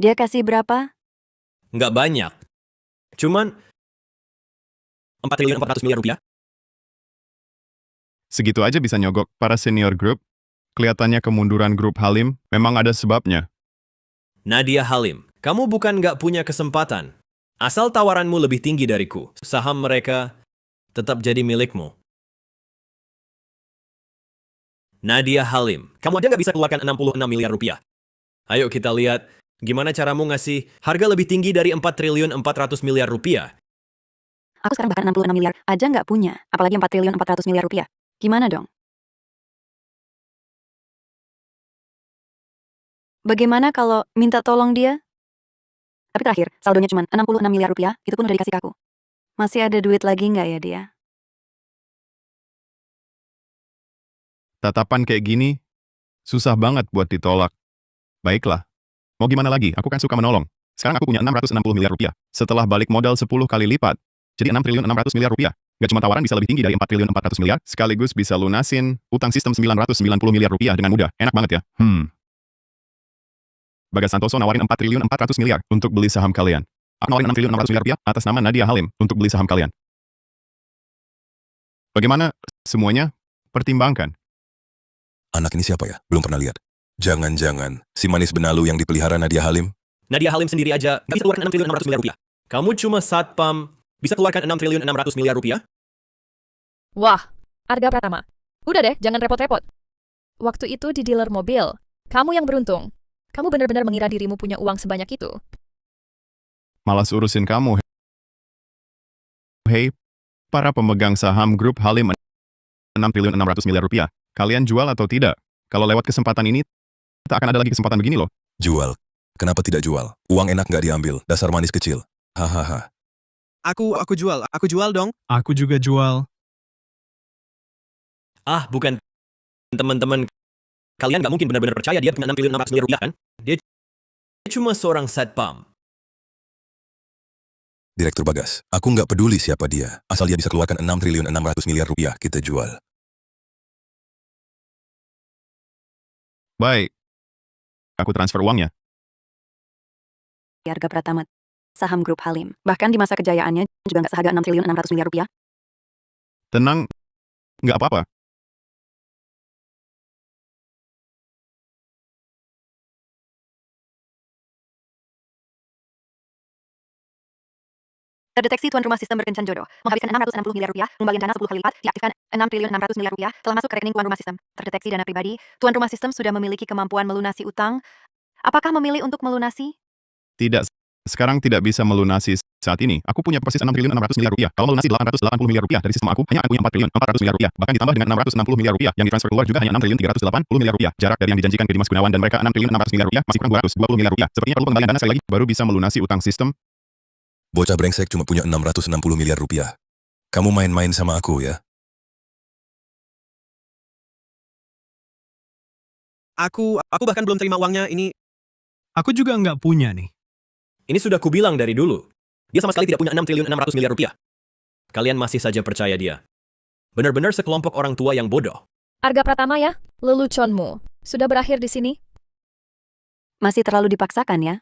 Dia kasih berapa? Nggak banyak. Cuman 4.400 miliar rupiah. Segitu aja bisa nyogok para senior grup. Kelihatannya kemunduran grup Halim memang ada sebabnya. Nadia Halim, kamu bukan nggak punya kesempatan. Asal tawaranmu lebih tinggi dariku, saham mereka tetap jadi milikmu. Nadia Halim, kamu aja nggak bisa keluarkan 66 miliar rupiah. Ayo kita lihat, gimana caramu ngasih harga lebih tinggi dari 4.400 miliar rupiah. Aku sekarang bahkan 66 miliar aja nggak punya, apalagi 4.400 miliar rupiah. Gimana dong? Bagaimana kalau minta tolong dia? Tapi terakhir, saldonya cuma 66 miliar rupiah, itu pun udah dikasih ke aku. Masih ada duit lagi nggak ya dia? Tatapan kayak gini, susah banget buat ditolak. Baiklah. Mau gimana lagi, aku kan suka menolong. Sekarang aku punya 660 miliar rupiah. Setelah balik modal 10 kali lipat, jadi 6.600 miliar rupiah. Gak cuma tawaran bisa lebih tinggi dari 4.400 miliar, sekaligus bisa lunasin utang sistem 990 miliar rupiah dengan mudah. Enak banget ya. Bagas Santoso nawarin 4.400 miliar untuk beli saham kalian. Aku nawarin 6.600 miliar rupiah atas nama Nadia Halim untuk beli saham kalian. Bagaimana? Semuanya? Pertimbangkan. Anak ini siapa ya? Belum pernah lihat. Jangan-jangan si manis benalu yang dipelihara Nadia Halim? Nadia Halim sendiri aja nggak bisa keluarkan 6.600 miliar rupiah. Kamu cuma satpam, bisa keluarkan 6.600 miliar rupiah? Wah, Arga Pratama. Udah deh, jangan repot-repot. Waktu itu di dealer mobil, kamu yang beruntung. Kamu benar-benar mengira dirimu punya uang sebanyak itu. Malas urusin kamu. Hei, para pemegang saham grup Halim 6.600 miliar rupiah. Kalian jual atau tidak? Kalau lewat kesempatan ini, tak akan ada lagi kesempatan begini loh. Jual. Kenapa tidak jual? Uang enak nggak diambil, dasar manis kecil. Hahaha. Aku jual dong. Aku juga jual. Ah, bukan teman-teman. Kalian nggak mungkin benar-benar percaya dia punya 6 triliun 600 miliar rupiah, kan? Dia cuma seorang satpam. Direktur Bagas, aku nggak peduli siapa dia. Asal dia bisa keluarkan 6 triliun 600 miliar rupiah, kita jual. Baik. Aku transfer uangnya. Arga Pratama, saham grup Halim. Bahkan di masa kejayaannya juga nggak seharga 6 triliun 600 miliar rupiah. Tenang, nggak apa-apa. Terdeteksi tuan rumah sistem berkencan jodoh. Menghabiskan 660 miliar rupiah, pengembalian dana 10 kali lipat, diaktifkan 6 triliun 600 miliar rupiah, telah masuk ke rekening tuan rumah sistem. Terdeteksi dana pribadi, tuan rumah sistem sudah memiliki kemampuan melunasi utang. Apakah memilih untuk melunasi? Tidak, sekarang tidak bisa melunasi saat ini. Aku punya persis 6 triliun 600 miliar rupiah. Kalau melunasi 880 miliar rupiah dari sistem aku, hanya aku punya 4 triliun 400 miliar rupiah. Bahkan ditambah dengan 660 miliar rupiah yang ditransfer keluar juga hanya 6 triliun 380 miliar rupiah. Jarak dari yang dijanjikan ke Dimas Gunawan dan mereka 6 triliun 600 miliar rupiah masih kurang 220 miliar rupiah. Sepertinya perlu pengembalian dana sekali lagi baru bisa melunasi utang sistem. Bocah brengsek cuma punya 660 miliar rupiah. Kamu main-main sama aku ya? Aku bahkan belum terima uangnya ini. Aku juga nggak punya nih. Ini sudah kubilang dari dulu. Dia sama sekali tidak punya 6 triliun 600 miliar rupiah. Kalian masih saja percaya dia. Benar-benar sekelompok orang tua yang bodoh. Arga Pratama ya, leluconmu. Sudah berakhir di sini? Masih terlalu dipaksakan ya?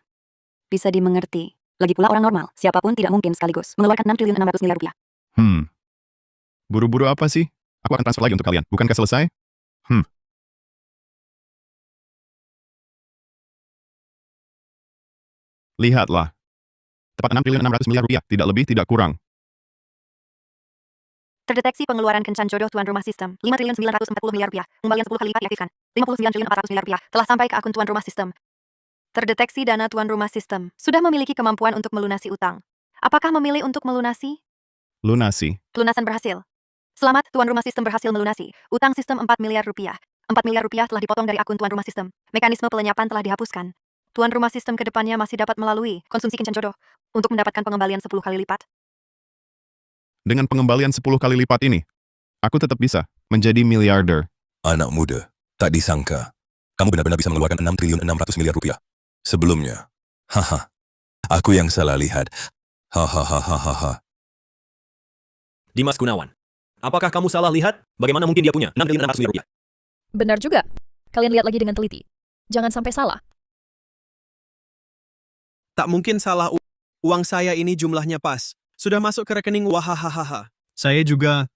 Bisa dimengerti. Lagi pula orang normal, siapapun tidak mungkin sekaligus mengeluarkan 6 triliun 600 miliar rupiah. Buru-buru apa sih? Aku akan transfer lagi untuk kalian. Bukankah selesai? Lihatlah. Tepat 6 triliun 600 miliar rupiah, tidak lebih, tidak kurang. Terdeteksi pengeluaran kencan jodoh tuan rumah sistem. 5 triliun 940 miliar rupiah. Pengembalian 10 kali lipat diaktifkan. 59 triliun 400 miliar rupiah telah sampai ke akun tuan rumah sistem. Terdeteksi dana tuan rumah sistem. Sudah memiliki kemampuan untuk melunasi utang. Apakah memilih untuk melunasi? Lunasi. Pelunasan berhasil. Selamat, tuan rumah sistem berhasil melunasi. Utang sistem 4 miliar rupiah. 4 miliar rupiah telah dipotong dari akun tuan rumah sistem. Mekanisme pelenyapan telah dihapuskan. Tuan rumah sistem ke depannya masih dapat melalui konsumsi kencan jodoh untuk mendapatkan pengembalian 10 kali lipat. Dengan pengembalian 10 kali lipat ini, aku tetap bisa menjadi miliarder. Anak muda, tak disangka. Kamu benar-benar bisa mengeluarkan 6 triliun 600 miliar rupiah. Sebelumnya, haha, aku yang salah lihat. Hahaha. Dimas Gunawan. Apakah kamu salah lihat? Bagaimana mungkin dia punya 6 triliun 600 miliar rupiah? Benar juga. Kalian lihat lagi dengan teliti. Jangan sampai salah. Tak mungkin salah. Uang saya ini jumlahnya pas. Sudah masuk ke rekening wahahaha. Saya juga...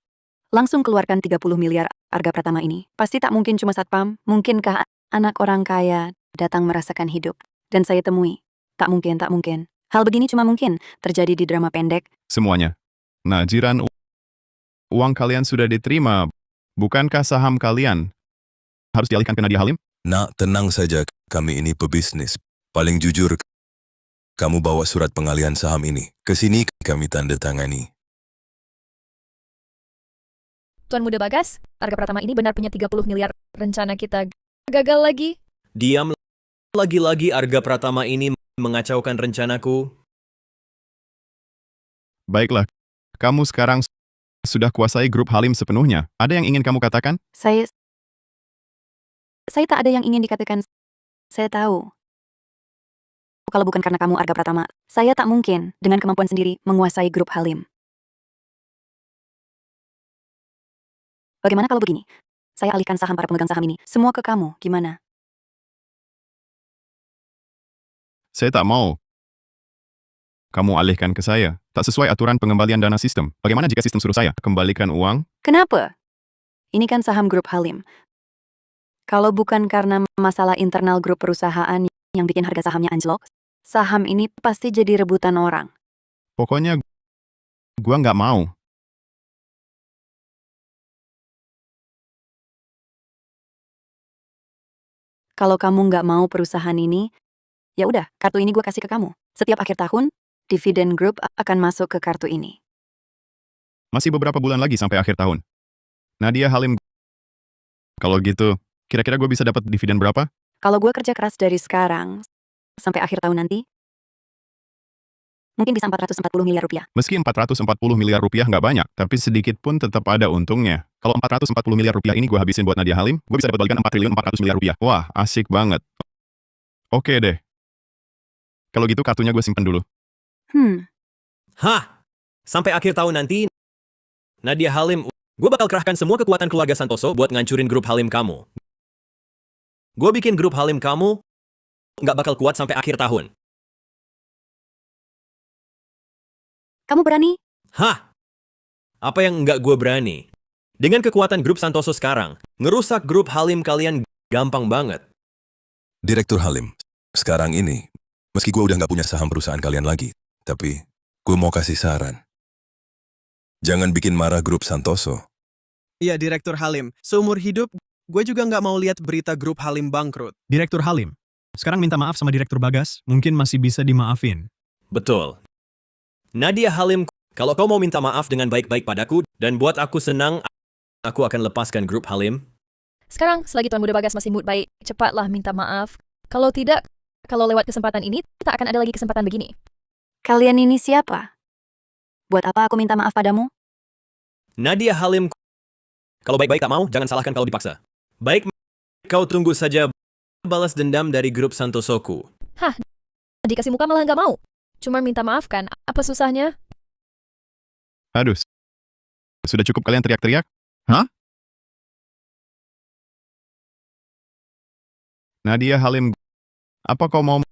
Langsung keluarkan 30 miliar Arga Pratama ini. Pasti tak mungkin cuma satpam. Mungkinkah anak orang kaya datang merasakan hidup? Dan saya temui. Tak mungkin, tak mungkin. Hal begini cuma mungkin terjadi di drama pendek. Semuanya. Nah, jiran, uang kalian sudah diterima. Bukankah saham kalian harus dialihkan ke Nadia Halim? Nak, tenang saja. Kami ini pebisnis. Paling jujur, kamu bawa surat pengalihan saham ini. Ke sini kami tanda tangani. Tuan Muda Bagas, Arga Pratama ini benar punya 30 miliar. Rencana kita gagal lagi. Diam. Lagi-lagi Arga Pratama ini mengacaukan rencanaku. Baiklah, kamu sekarang sudah kuasai grup Halim sepenuhnya. Ada yang ingin kamu katakan? Saya tak ada yang ingin dikatakan. Saya tahu. Kalau bukan karena kamu Arga Pratama, saya tak mungkin dengan kemampuan sendiri menguasai grup Halim. Bagaimana kalau begini? Saya alihkan saham para pemegang saham ini. Semua ke kamu, gimana? Saya tak mau. Kamu alihkan ke saya. Tak sesuai aturan pengembalian dana sistem. Bagaimana jika sistem suruh saya kembalikan uang? Kenapa? Ini kan saham grup Halim. Kalau bukan karena masalah internal grup perusahaan yang bikin harga sahamnya anjlok, saham ini pasti jadi rebutan orang. Pokoknya, gua nggak mau. Kalau kamu nggak mau perusahaan ini, ya udah, kartu ini gue kasih ke kamu. Setiap akhir tahun, dividen grup akan masuk ke kartu ini. Masih beberapa bulan lagi sampai akhir tahun. Nadia Halim. Kalau gitu, kira-kira gue bisa dapat dividen berapa? Kalau gue kerja keras dari sekarang sampai akhir tahun nanti, Mungkin bisa 440 miliar rupiah. Meski 440 miliar rupiah nggak banyak, tapi sedikit pun tetap ada untungnya. Kalau 440 miliar rupiah ini gue habisin buat Nadia Halim, gue bisa dapat balikan 4 triliun 400 miliar rupiah. Wah, asik banget. Oke deh. Kalau gitu kartunya gue simpen dulu. Hah! Sampai akhir tahun nanti, Nadia Halim, gue bakal kerahkan semua kekuatan keluarga Santoso buat ngancurin grup Halim kamu. Gue bikin grup Halim kamu nggak bakal kuat sampai akhir tahun. Kamu berani? Hah? Apa yang nggak gue berani? Dengan kekuatan grup Santoso sekarang, ngerusak grup Halim kalian gampang banget. Direktur Halim, sekarang ini, meski gue udah nggak punya saham perusahaan kalian lagi, tapi gue mau kasih saran. Jangan bikin marah grup Santoso. Iya, Direktur Halim. Seumur hidup, gue juga nggak mau lihat berita grup Halim bangkrut. Direktur Halim, sekarang minta maaf sama Direktur Bagas, mungkin masih bisa dimaafin. Betul. Nadia Halim, kalau kau mau minta maaf dengan baik-baik padaku dan buat aku senang, aku akan lepaskan grup Halim. Sekarang, selagi Tuan Muda Bagas masih mood baik, cepatlah minta maaf. Kalau tidak, kalau lewat kesempatan ini, tak akan ada lagi kesempatan begini. Kalian ini siapa? Buat apa aku minta maaf padamu? Nadia Halim, kalau baik-baik tak mau, jangan salahkan kalau dipaksa. Baik, kau tunggu saja balas dendam dari grup Santosoku. Hah, dikasih muka malah nggak mau. Cuma minta maaf kan, apa susahnya? Aduh, sudah cukup kalian teriak-teriak? Hah? Nadia Halim, apa kau mau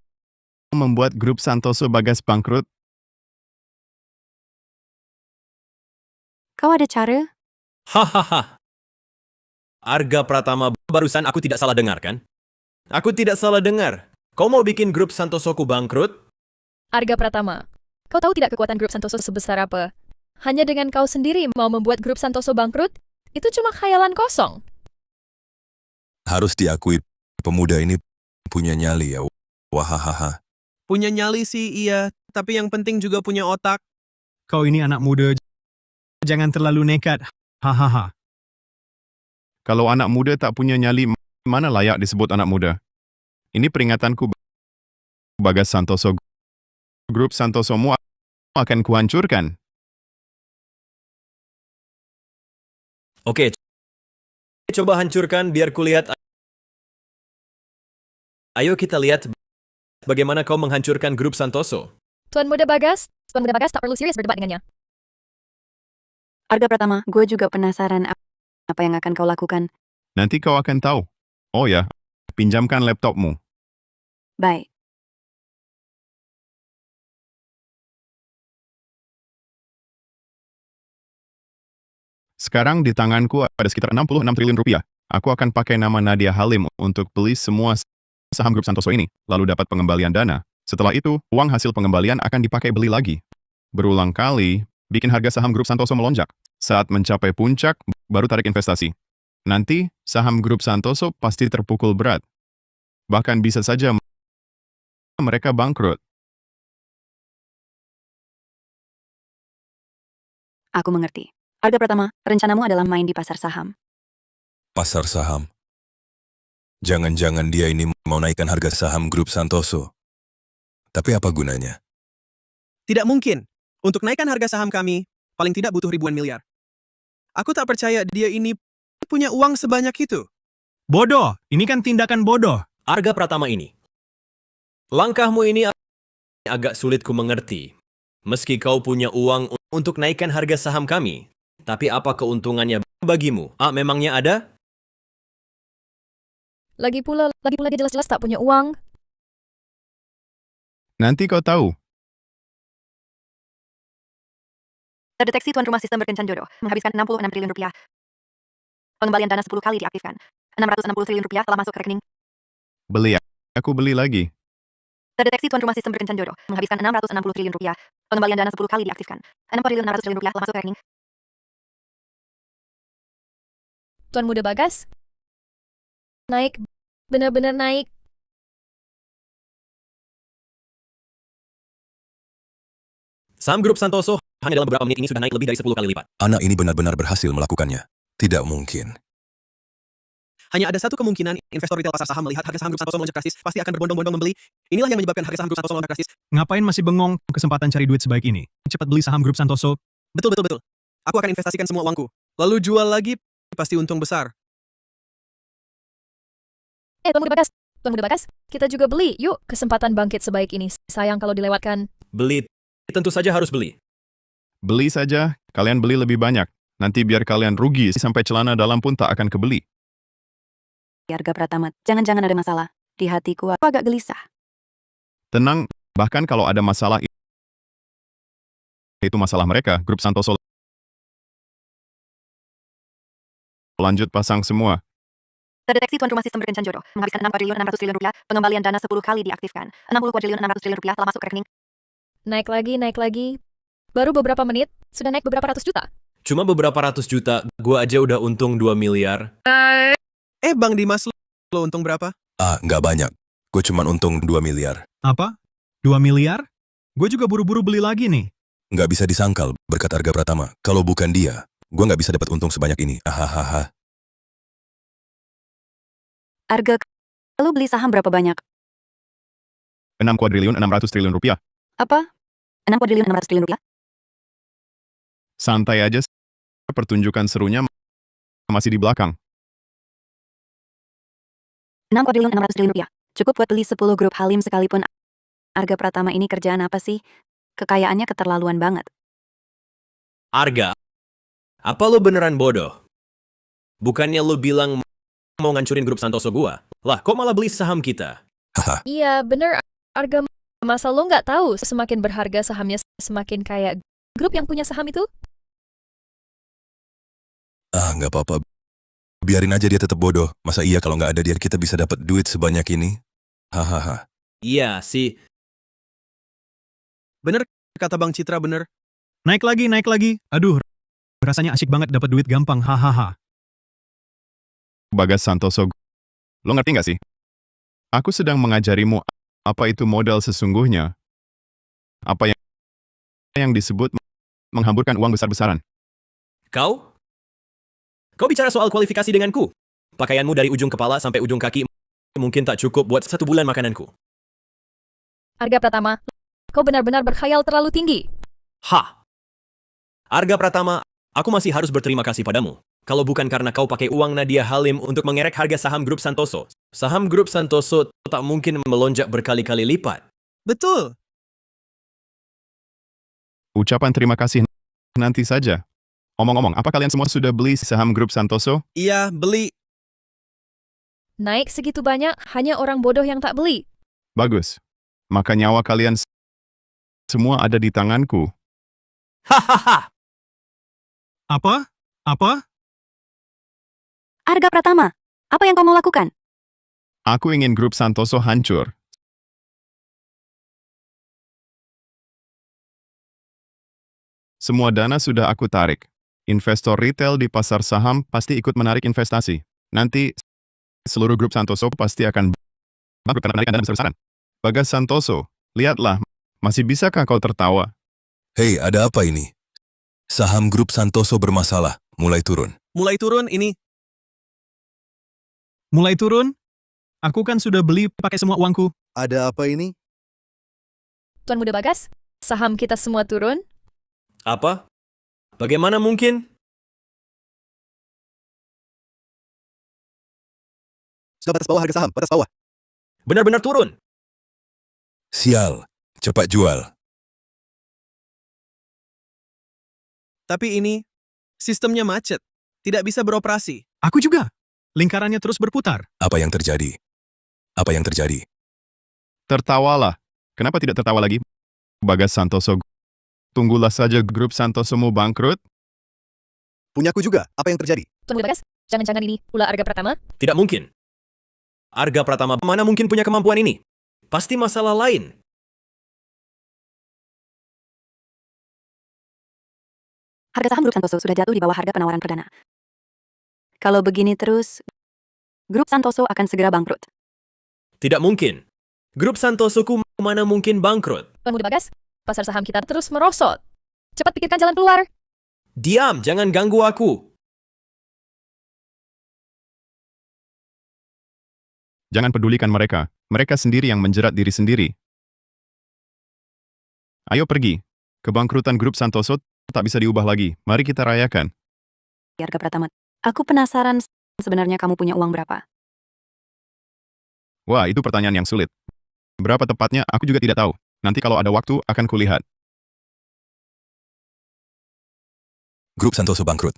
membuat grup Santoso Bagas bangkrut? Kau ada cara? Hahaha. Arga Pratama, barusan aku tidak salah dengar kan? Aku tidak salah dengar. Kau mau bikin grup Santosoku bangkrut? Arga Pratama, kau tahu tidak kekuatan grup Santoso sebesar apa? Hanya dengan kau sendiri mau membuat grup Santoso bangkrut, itu cuma khayalan kosong. Harus diakui, pemuda ini punya nyali ya. Wahahaha. Punya nyali sih iya, tapi yang penting juga punya otak. Kau ini anak muda, jangan terlalu nekat. Hahaha. Kalau anak muda tak punya nyali, mana layak disebut anak muda? Ini peringatanku, Bagas Santoso. Grup Santosomu akan kuhancurkan. Oke, coba hancurkan biar kulihat. Ayo kita lihat bagaimana kau menghancurkan grup Santoso. Tuan Muda Bagas tak perlu serius berdebat dengannya. Arga Pratama, gue juga penasaran apa yang akan kau lakukan. Nanti kau akan tahu. Oh ya, pinjamkan laptopmu. Baik. Sekarang di tanganku ada sekitar 66 triliun rupiah. Aku akan pakai nama Nadia Halim untuk beli semua saham grup Santoso ini, lalu dapat pengembalian dana. Setelah itu, uang hasil pengembalian akan dipakai beli lagi. Berulang kali, bikin harga saham grup Santoso melonjak. Saat mencapai puncak, baru tarik investasi. Nanti, saham grup Santoso pasti terpukul berat. Bahkan bisa saja mereka bangkrut. Aku mengerti. Arga Pratama, rencanamu adalah main di pasar saham. Pasar saham. Jangan-jangan dia ini mau naikkan harga saham grup Santoso. Tapi apa gunanya? Tidak mungkin. Untuk naikkan harga saham kami, paling tidak butuh ribuan miliar. Aku tak percaya dia ini punya uang sebanyak itu. Bodoh, ini kan tindakan bodoh. Arga Pratama ini. Langkahmu ini agak sulit ku mengerti. Meski kau punya uang untuk naikkan harga saham kami, tapi apa keuntungannya bagimu? Memangnya ada? Lagi pula dia jelas-jelas tak punya uang. Nanti kau tahu. Terdeteksi tuan rumah sistem berkencan jodoh, menghabiskan 66 triliun rupiah. Pengembalian dana 10 kali diaktifkan. 660 triliun rupiah telah masuk ke rekening. Beli, aku beli lagi. Terdeteksi tuan rumah sistem berkencan jodoh, menghabiskan 660 triliun rupiah. Pengembalian dana 10 kali diaktifkan. 6 triliun 600 triliun rupiah telah masuk ke rekening. Tuan Muda Bagas, naik, benar-benar naik. Saham grup Santoso hanya dalam beberapa menit ini sudah naik lebih dari 10 kali lipat. Anak ini benar-benar berhasil melakukannya. Tidak mungkin. Hanya ada satu kemungkinan, investor retail pasar saham melihat harga saham grup Santoso melonjak drastis, pasti akan berbondong-bondong membeli. Inilah yang menyebabkan harga saham grup Santoso melonjak drastis. Ngapain masih bengong? Kesempatan cari duit sebaik ini. Cepat beli saham grup Santoso. Betul. Aku akan investasikan semua uangku. Lalu jual lagi, pasti untung besar. Tuan Muda Bagas, kita juga beli. Yuk, kesempatan bangkit sebaik ini. Sayang kalau dilewatkan. Beli, tentu saja harus beli. Beli saja, kalian beli lebih banyak. Nanti biar kalian rugi sampai celana dalam pun tak akan kebeli. Harga Pratama, jangan-jangan ada masalah. Di hatiku aku agak gelisah. Tenang, bahkan kalau ada masalah itu masalah mereka, grup Santoso lanjut pasang semua. Terdeteksi tuan rumah sistem berkencan jodoh. Menghabiskan 6 triliun rupiah, pengembalian dana 10 kali diaktifkan. 60 triliun rupiah telah masuk ke rekening. Naik lagi. Baru beberapa menit, sudah naik beberapa ratus juta. Cuma beberapa ratus juta, gua aja udah untung 2 miliar. Bang Dimas, lo untung berapa? Nggak banyak. Gue cuma untung 2 miliar. Apa? 2 miliar? Gue juga buru-buru beli lagi nih. Nggak bisa disangkal berkat Arga Pratama. Kalau bukan dia, gue nggak bisa dapat untung sebanyak ini. Hahaha. Arga, lu beli saham berapa banyak? 6 kuadriliun 600 triliun rupiah. Apa? 6 triliun rupiah? Santai aja, pertunjukan serunya masih di belakang. 6 triliun rupiah. Cukup buat beli 10 grup Halim sekalipun. Arga Pratama ini kerjaan apa sih? Kekayaannya keterlaluan banget. Arga, apa lo beneran bodoh? Bukannya lo bilang mau ngancurin grup Santoso gua? Lah, kok malah beli saham kita? Iya, bener. Arga, masa lo nggak tahu semakin berharga sahamnya semakin kaya grup yang punya saham itu? Nggak apa-apa. Biarin aja dia tetap bodoh. Masa iya kalau nggak ada dia kita bisa dapat duit sebanyak ini? Hahaha. Iya sih. Bener, kata Bang Citra bener. Naik lagi. Aduh, rasanya asyik banget dapat duit gampang. Hahaha. Bagas Santoso, lo ngerti nggak sih? Aku sedang mengajarimu apa itu modal sesungguhnya. Apa yang disebut menghamburkan uang besar-besaran. Kau bicara soal kualifikasi denganku. Pakaianmu dari ujung kepala sampai ujung kaki mungkin tak cukup buat 1 bulan makananku. Arga Pratama, kau benar-benar berkhayal terlalu tinggi. Arga Pratama, aku masih harus berterima kasih padamu. Kalau bukan karena kau pakai uang Nadia Halim untuk mengerek harga saham grup Santoso, saham grup Santoso tak mungkin melonjak berkali-kali lipat. Betul. Ucapan terima kasih nanti saja. Omong-omong, apa kalian semua sudah beli saham grup Santoso? Iya, beli. Naik segitu banyak, hanya orang bodoh yang tak beli. Bagus. Maka nyawa kalian semua ada di tanganku. Hahaha. Apa? Arga Pratama, apa yang kau mau lakukan? Aku ingin grup Santoso hancur. Semua dana sudah aku tarik. Investor retail di pasar saham pasti ikut menarik investasi. Nanti seluruh grup Santoso pasti akan bangkrut karena menarikkan dana besar-besaran. Bagas Santoso, lihatlah, masih bisakah kau tertawa? Hei, ada apa ini? Saham grup Santoso bermasalah, mulai turun. Mulai turun ini. Mulai turun? Aku kan sudah beli pakai semua uangku. Ada apa ini? Tuan Muda Bagas, saham kita semua turun. Apa? Bagaimana mungkin? Sudah batas bawah harga saham, batas bawah. Benar-benar turun. Sial, cepat jual. Tapi ini, sistemnya macet. Tidak bisa beroperasi. Aku juga. Lingkarannya terus berputar. Apa yang terjadi? Apa yang terjadi? Tertawalah. Kenapa tidak tertawa lagi? Bagas Santoso, tunggulah saja grup Santoso mau bangkrut. Punyaku juga, apa yang terjadi? Tuan Muda Bagas, jangan-jangan ini ulah Arga Pratama? Tidak mungkin. Arga Pratama mana mungkin punya kemampuan ini? Pasti masalah lain. Harga saham grup Santoso sudah jatuh di bawah harga penawaran perdana. Kalau begini terus, grup Santoso akan segera bangkrut. Tidak mungkin. Grup Santosoku mana mungkin bangkrut? Tuan Muda Bagas, pasar saham kita terus merosot. Cepat pikirkan jalan keluar. Diam, jangan ganggu aku. Jangan pedulikan mereka. Mereka sendiri yang menjerat diri sendiri. Ayo pergi. Kebangkrutan grup Santoso tak bisa diubah lagi. Mari kita rayakan. Arga Pratama, aku penasaran sebenarnya kamu punya uang berapa? Wah, itu pertanyaan yang sulit. Berapa tepatnya, aku juga tidak tahu. Nanti kalau ada waktu, akan kulihat. Grup Santoso bangkrut.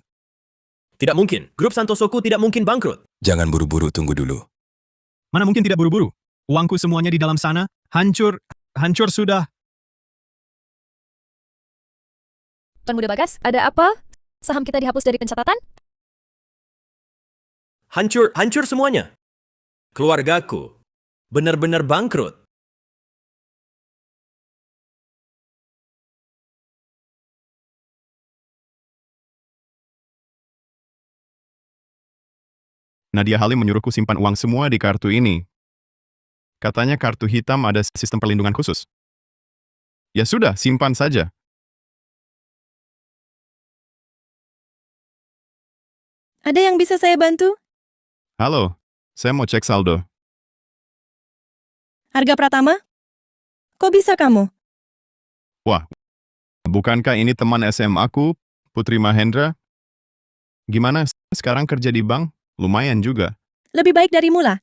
Tidak mungkin. Grup Santosoku tidak mungkin bangkrut. Jangan buru-buru, tunggu dulu. Mana mungkin tidak buru-buru? Uangku semuanya di dalam sana, hancur sudah. Tuan Muda Bagas, ada apa? Saham kita dihapus dari pencatatan? Hancur semuanya. Keluargaku benar-benar bangkrut. Nadia Halim menyuruhku simpan uang semua di kartu ini. Katanya kartu hitam ada sistem perlindungan khusus. Ya sudah, simpan saja. Ada yang bisa saya bantu? Halo, saya mau cek saldo. Arga Pratama? Kok bisa kamu? Wah, bukankah ini teman SMA aku, Putri Mahendra? Gimana sekarang kerja di bank? Lumayan juga. Lebih baik dari mula.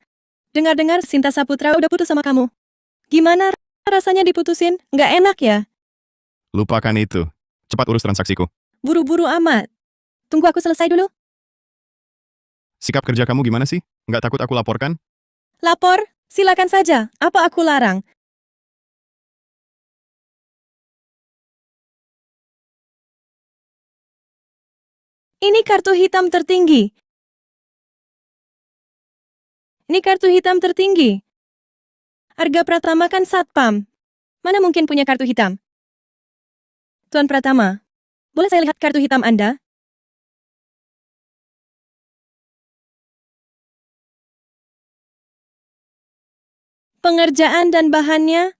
Dengar-dengar Sinta Saputra udah putus sama kamu. Gimana rasanya diputusin? Nggak enak ya? Lupakan itu. Cepat urus transaksiku. Buru-buru amat. Tunggu aku selesai dulu. Sikap kerja kamu gimana sih? Nggak takut aku laporkan? Lapor? Silakan saja. Apa aku larang? Ini kartu hitam tertinggi. Ini kartu hitam tertinggi. Arga Pratama kan satpam. Mana mungkin punya kartu hitam? Tuan Pratama, boleh saya lihat kartu hitam Anda? Pengerjaan dan bahannya?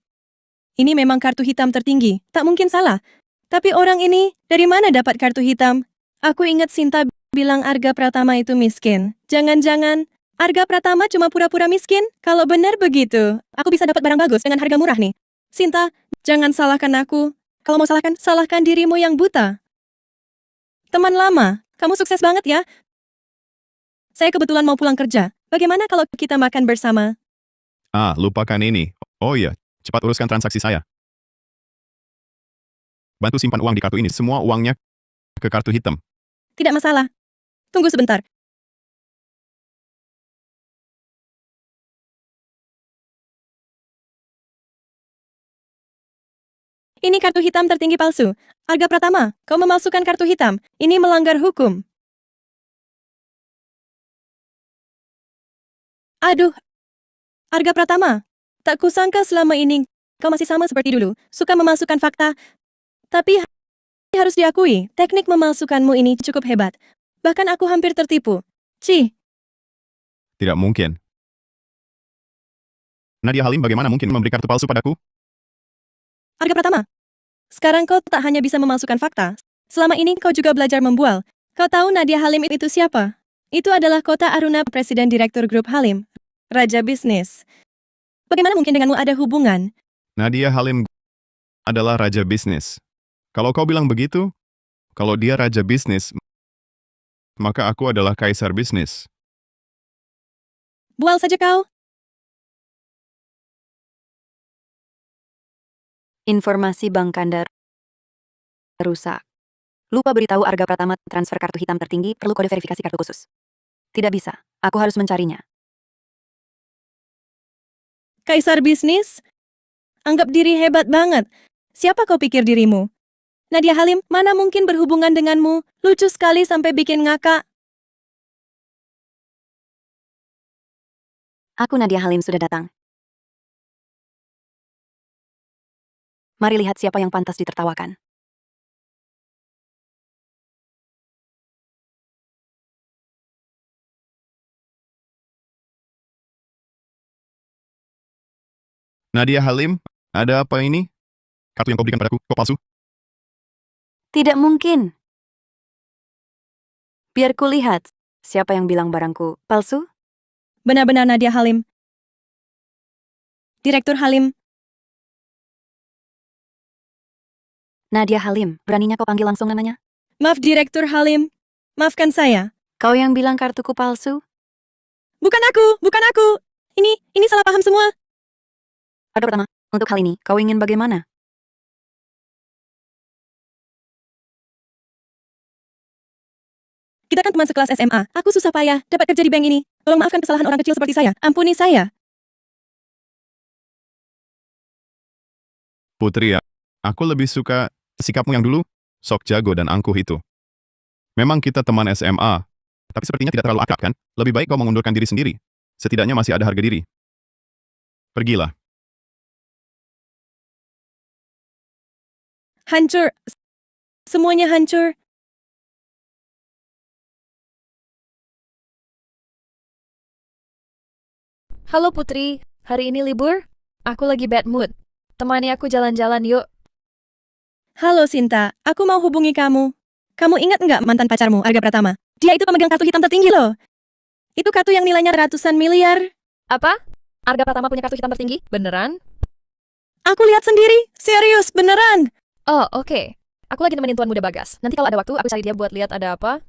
Ini memang kartu hitam tertinggi. Tak mungkin salah. Tapi orang ini, dari mana dapat kartu hitam? Aku ingat Sinta bilang Arga Pratama itu miskin. Jangan-jangan Arga Pratama cuma pura-pura miskin? Kalau benar begitu, aku bisa dapat barang bagus dengan harga murah nih. Sinta, jangan salahkan aku. Kalau mau salahkan, salahkan dirimu yang buta. Teman lama, kamu sukses banget ya. Saya kebetulan mau pulang kerja. Bagaimana kalau kita makan bersama? Ah, lupakan ini. Oh iya, cepat uruskan transaksi saya. Bantu simpan uang di kartu ini. Semua uangnya ke kartu hitam. Tidak masalah. Tunggu sebentar. Ini kartu hitam tertinggi palsu. Arga Pratama, kau memalsukan kartu hitam. Ini melanggar hukum. Aduh, Arga Pratama, tak kusangka selama ini kau masih sama seperti dulu, suka memalsukan fakta. Tapi harus diakui, teknik memalsukanmu ini cukup hebat. Bahkan aku hampir tertipu. Cih, Tidak mungkin. Nadia Halim bagaimana mungkin memberi kartu palsu padaku? Arga Pratama, sekarang kau tak hanya bisa memalsukan fakta. Selama ini kau juga belajar membual. Kau tahu Nadia Halim itu siapa? Itu adalah Kota Aruna, Presiden Direktur Grup Halim. Raja bisnis. Bagaimana mungkin denganmu ada hubungan? Nadia Halim adalah raja bisnis. Kalau kau bilang begitu, kalau dia raja bisnis, maka aku adalah kaisar bisnis. Bual saja kau. Informasi Bank Kanda rusak. Lupa beritahu Arga Pratama transfer kartu hitam tertinggi perlu kode verifikasi kartu khusus. Tidak bisa. Aku harus mencarinya. Kaisar bisnis? Anggap diri hebat banget. Siapa kau pikir dirimu? Nadia Halim, mana mungkin berhubungan denganmu? Lucu sekali sampai bikin ngakak. Aku Nadia Halim sudah datang. Mari lihat siapa yang pantas ditertawakan. Nadia Halim, ada apa ini? Kartu yang kau berikan padaku, kok palsu? Tidak mungkin. Biar kulihat siapa yang bilang barangku palsu. Benar-benar Nadia Halim. Direktur Halim. Nadia Halim, beraninya kau panggil langsung namanya? Maaf Direktur Halim. Maafkan saya. Kau yang bilang kartuku palsu? Bukan aku. Ini salah paham semua. Arga Pratama, untuk hal ini, kau ingin bagaimana? Kita kan teman sekelas SMA. Aku susah payah dapat kerja di bank ini. Tolong maafkan kesalahan orang kecil seperti saya. Ampuni saya. Putri, aku lebih suka sikapmu yang dulu, sok jago dan angkuh itu. Memang kita teman SMA, tapi sepertinya tidak terlalu akrab kan? Lebih baik kau mengundurkan diri sendiri. Setidaknya masih ada harga diri. Pergilah. Hancur. Semuanya hancur. Halo Putri, hari ini libur? Aku lagi bad mood. Temani aku jalan-jalan yuk. Halo Sinta, aku mau hubungi kamu. Kamu ingat nggak mantan pacarmu, Arga Pratama? Dia itu pemegang kartu hitam tertinggi loh. Itu kartu yang nilainya ratusan miliar. Apa? Arga Pratama punya kartu hitam tertinggi? Beneran? Aku lihat sendiri. Serius, beneran. Oh, oke. Aku lagi nemenin Tuan Muda Bagas. Nanti kalau ada waktu, aku cari dia buat lihat ada apa.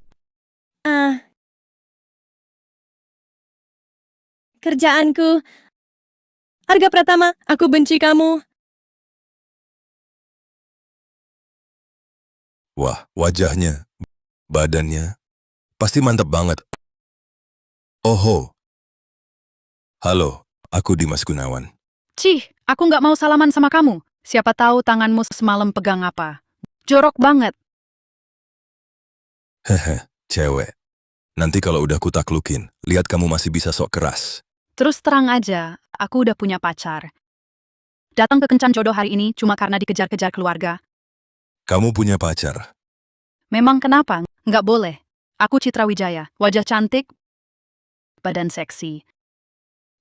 Kerjaanku. Arga Pratama, aku benci kamu. Wah, wajahnya, badannya, pasti mantap banget. Oho. Halo, aku Dimas Gunawan. Cih, aku nggak mau salaman sama kamu. Siapa tahu tanganmu semalam pegang apa. Jorok banget. Hehe, cewek. Nanti kalau udah kutaklukin, lihat kamu masih bisa sok keras. Terus terang aja, aku udah punya pacar. Datang ke kencan jodoh hari ini cuma karena dikejar-kejar keluarga. Kamu punya pacar. Memang kenapa? Nggak boleh. Aku Citra Wijaya, wajah cantik, badan seksi.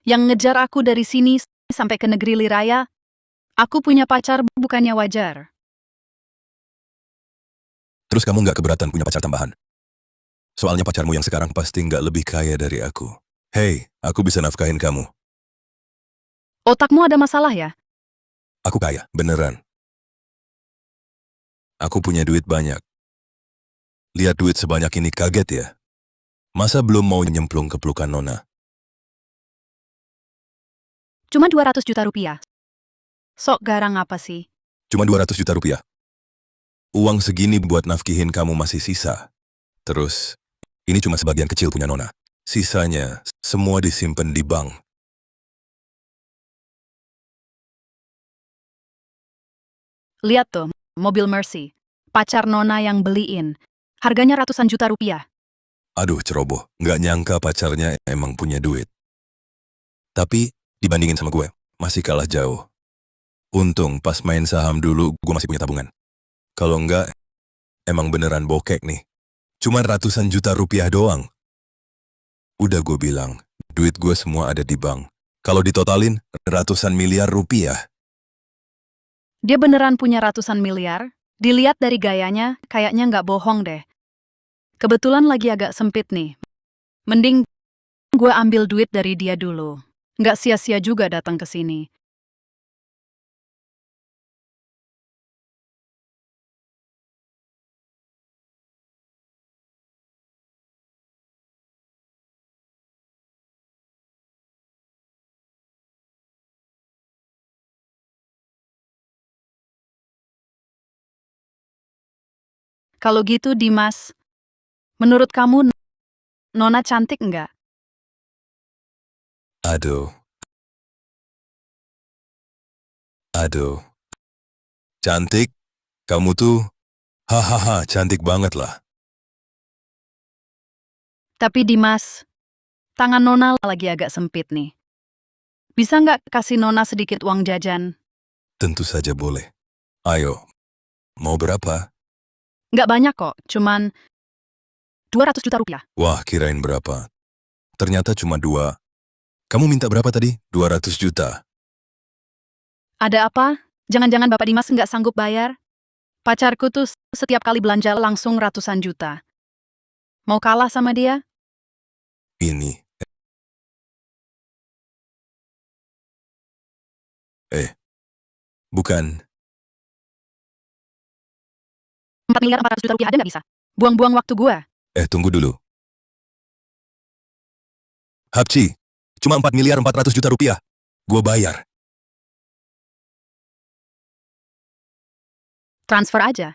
Yang ngejar aku dari sini sampai ke negeri Liraya, aku punya pacar bukannya wajar. Terus kamu nggak keberatan punya pacar tambahan? Soalnya pacarmu yang sekarang pasti nggak lebih kaya dari aku. Hei, aku bisa nafkahin kamu. Otakmu ada masalah ya? Aku kaya, beneran. Aku punya duit banyak. Lihat duit sebanyak ini kaget ya? Masa belum mau nyemplung ke pelukan Nona? Cuma 200 juta rupiah. Sok garang apa sih? Cuma 200 juta rupiah. Uang segini buat nafkihin kamu masih sisa. Terus, ini cuma sebagian kecil punya Nona. Sisanya, semua disimpan di bank. Lihat tuh, mobil Mercy. Pacar Nona yang beliin. Harganya ratusan juta rupiah. Aduh, ceroboh. Nggak nyangka pacarnya emang punya duit. Tapi, dibandingin sama gue, masih kalah jauh. Untung pas main saham dulu, gue masih punya tabungan. Kalau enggak, emang beneran bokek nih. Cuma ratusan juta rupiah doang. Udah gue bilang, duit gue semua ada di bank. Kalau ditotalin, ratusan miliar rupiah. Dia beneran punya ratusan miliar? Dilihat dari gayanya, kayaknya nggak bohong deh. Kebetulan lagi agak sempit nih. Mending gue ambil duit dari dia dulu. Nggak sia-sia juga datang ke sini. Kalau gitu, Dimas, menurut kamu Nona cantik nggak? Aduh. Cantik? Kamu tuh, hahaha, cantik banget lah. Tapi Dimas, tangan Nona lagi agak sempit nih. Bisa nggak kasih Nona sedikit uang jajan? Tentu saja boleh. Ayo, mau berapa? Nggak banyak kok, cuman 200 juta rupiah. Wah, kirain berapa. Ternyata cuma 2. Kamu minta berapa tadi? 200 juta. Ada apa? Jangan-jangan Bapak Dimas nggak sanggup bayar? Pacarku tuh setiap kali belanja langsung ratusan juta. Mau kalah sama dia? Ini Bukan, 4 miliar 400 juta rupiah aja nggak bisa. Buang-buang waktu gua. tunggu dulu. Hapci, cuma 4 miliar 400 juta rupiah. Gue bayar. Transfer aja.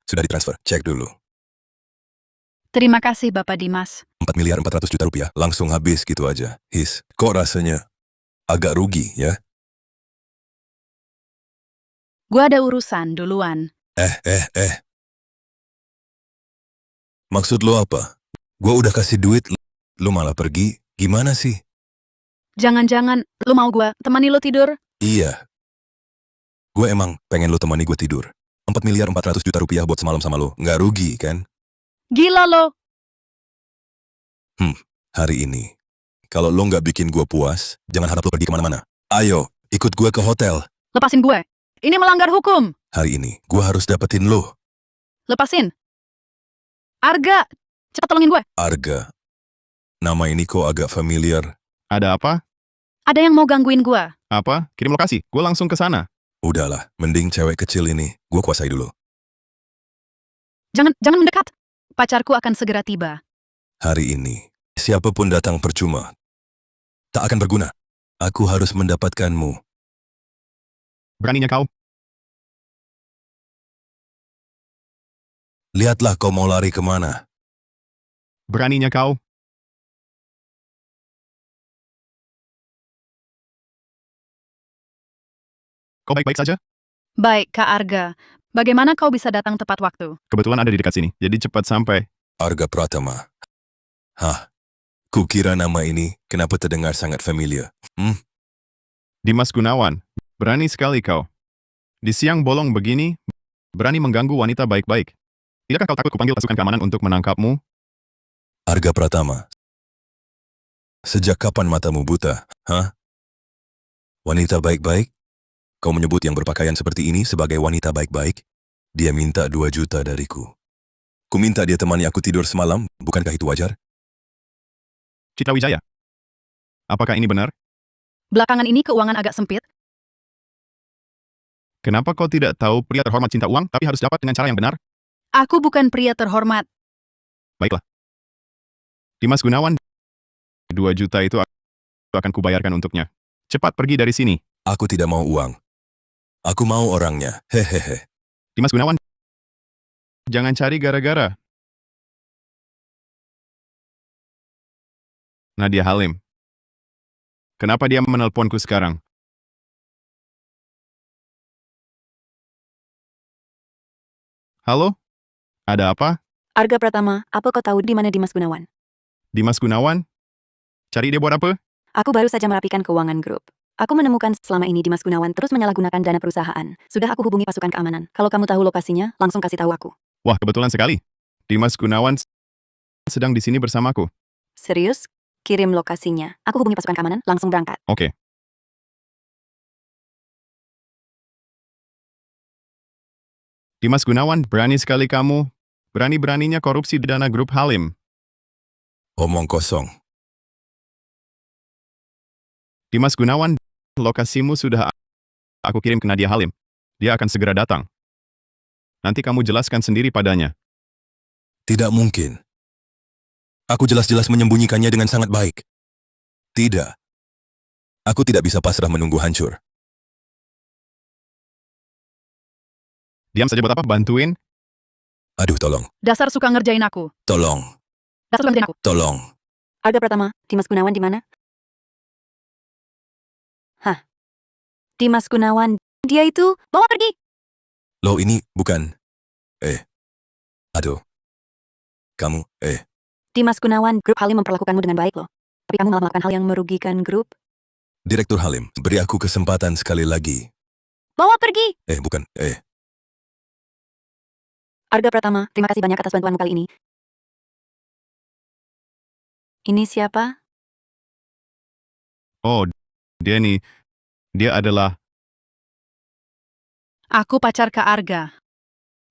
Sudah ditransfer, cek dulu. Terima kasih Bapak Dimas. 4 miliar 400 juta rupiah, langsung habis gitu aja. Kok rasanya agak rugi ya? Gua ada urusan duluan. Maksud lo apa? Gue udah kasih duit, lo malah pergi. Gimana sih? Jangan-jangan lu mau gua temani lu tidur? Iya. Gue emang pengen lo temani gue tidur. 4 miliar 400 juta rupiah buat semalam sama lo. Nggak rugi, kan? Gila lo. Hari ini, kalau lo nggak bikin gue puas, jangan harap lo pergi kemana-mana. Ayo, ikut gue ke hotel. Lepasin gue. Ini melanggar hukum. Hari ini, gue harus dapetin lo. Lepasin. Arga, cepat tolongin gue. Arga. Nama ini kok agak familiar. Ada apa? Ada yang mau gangguin gue. Apa? Kirim lokasi. Gue langsung ke sana. Udahlah, mending cewek kecil ini, gue kuasai dulu. Jangan mendekat. Pacarku akan segera tiba. Hari ini, siapapun datang percuma. Tak akan berguna. Aku harus mendapatkanmu. Beraninya kau? Lihatlah kau mau lari kemana. Beraninya kau? Kau baik-baik saja? Baik, Kak Arga. Bagaimana kau bisa datang tepat waktu? Kebetulan ada di dekat sini, jadi cepat sampai. Arga Pratama. Hah, kukira nama ini kenapa terdengar sangat familiar. Dimas Gunawan, berani sekali kau. Di siang bolong begini, berani mengganggu wanita baik-baik. Tidakkah kau takut kupanggil pasukan keamanan untuk menangkapmu? Arga Pratama. Sejak kapan matamu buta? Hah? Wanita baik-baik? Kau menyebut yang berpakaian seperti ini sebagai wanita baik-baik? Dia minta 2 juta dariku. Ku minta dia temani aku tidur semalam, bukankah itu wajar? Citra Wijaya. Apakah ini benar? Belakangan ini keuangan agak sempit. Kenapa kau tidak tahu pria terhormat cinta uang, tapi harus dapat dengan cara yang benar? Aku bukan pria terhormat. Baiklah. Dimas Gunawan, 2 juta itu akan kubayarkan untuknya. Cepat pergi dari sini. Aku tidak mau uang. Aku mau orangnya. Hehehe. Dimas Gunawan, jangan cari gara-gara. Nadia Halim. Kenapa dia menelponku sekarang? Halo? Ada apa? Arga Pratama, apa kau tahu di mana Dimas Gunawan? Dimas Gunawan? Cari dia buat apa? Aku baru saja merapikan keuangan grup. Aku menemukan selama ini Dimas Gunawan terus menyalahgunakan dana perusahaan. Sudah aku hubungi pasukan keamanan. Kalau kamu tahu lokasinya, langsung kasih tahu aku. Wah, kebetulan sekali. Dimas Gunawan sedang di sini bersamaku. Serius? Kirim lokasinya. Aku hubungi pasukan keamanan, langsung berangkat. Oke. Dimas Gunawan, berani sekali kamu. Berani-beraninya korupsi dana grup Halim. Omong kosong. Dimas Gunawan, lokasimu sudah aku kirim ke Nadia Halim. Dia akan segera datang. Nanti kamu jelaskan sendiri padanya. Tidak mungkin. Aku jelas-jelas menyembunyikannya dengan sangat baik. Tidak. Aku tidak bisa pasrah menunggu hancur. Diam saja buat apa? Bantuin? Aduh, tolong. Dasar suka ngerjain aku. Tolong. Dasar suka ngerjain aku. Tolong. Arga Pratama, Dimas Gunawan di mana? Hah? Dimas Gunawan, dia itu bawa pergi. Lo ini bukan... Aduh. Kamu, Dimas Gunawan, grup Halim memperlakukanmu dengan baik loh. Tapi kamu malah melakukan hal yang merugikan grup. Direktur Halim, beri aku kesempatan sekali lagi. Bawa pergi. Bukan, Arga Pratama, terima kasih banyak atas bantuanmu kali ini. Ini siapa? Oh, dia nih. Dia adalah... Aku pacar Kak Arga.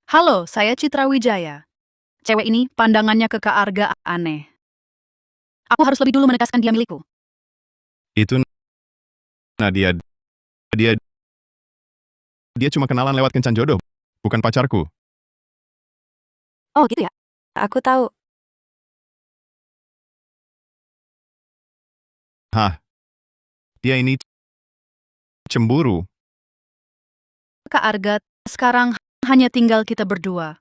Halo, saya Citra Wijaya. Cewek ini pandangannya ke Kak Arga aneh. Aku harus lebih dulu menegaskan dia milikku. Itu Nadia dia cuma kenalan lewat kencan jodoh, bukan pacarku. Oh gitu ya? Aku tahu. Hah? Dia ini cemburu. Kak Arga, sekarang hanya tinggal kita berdua.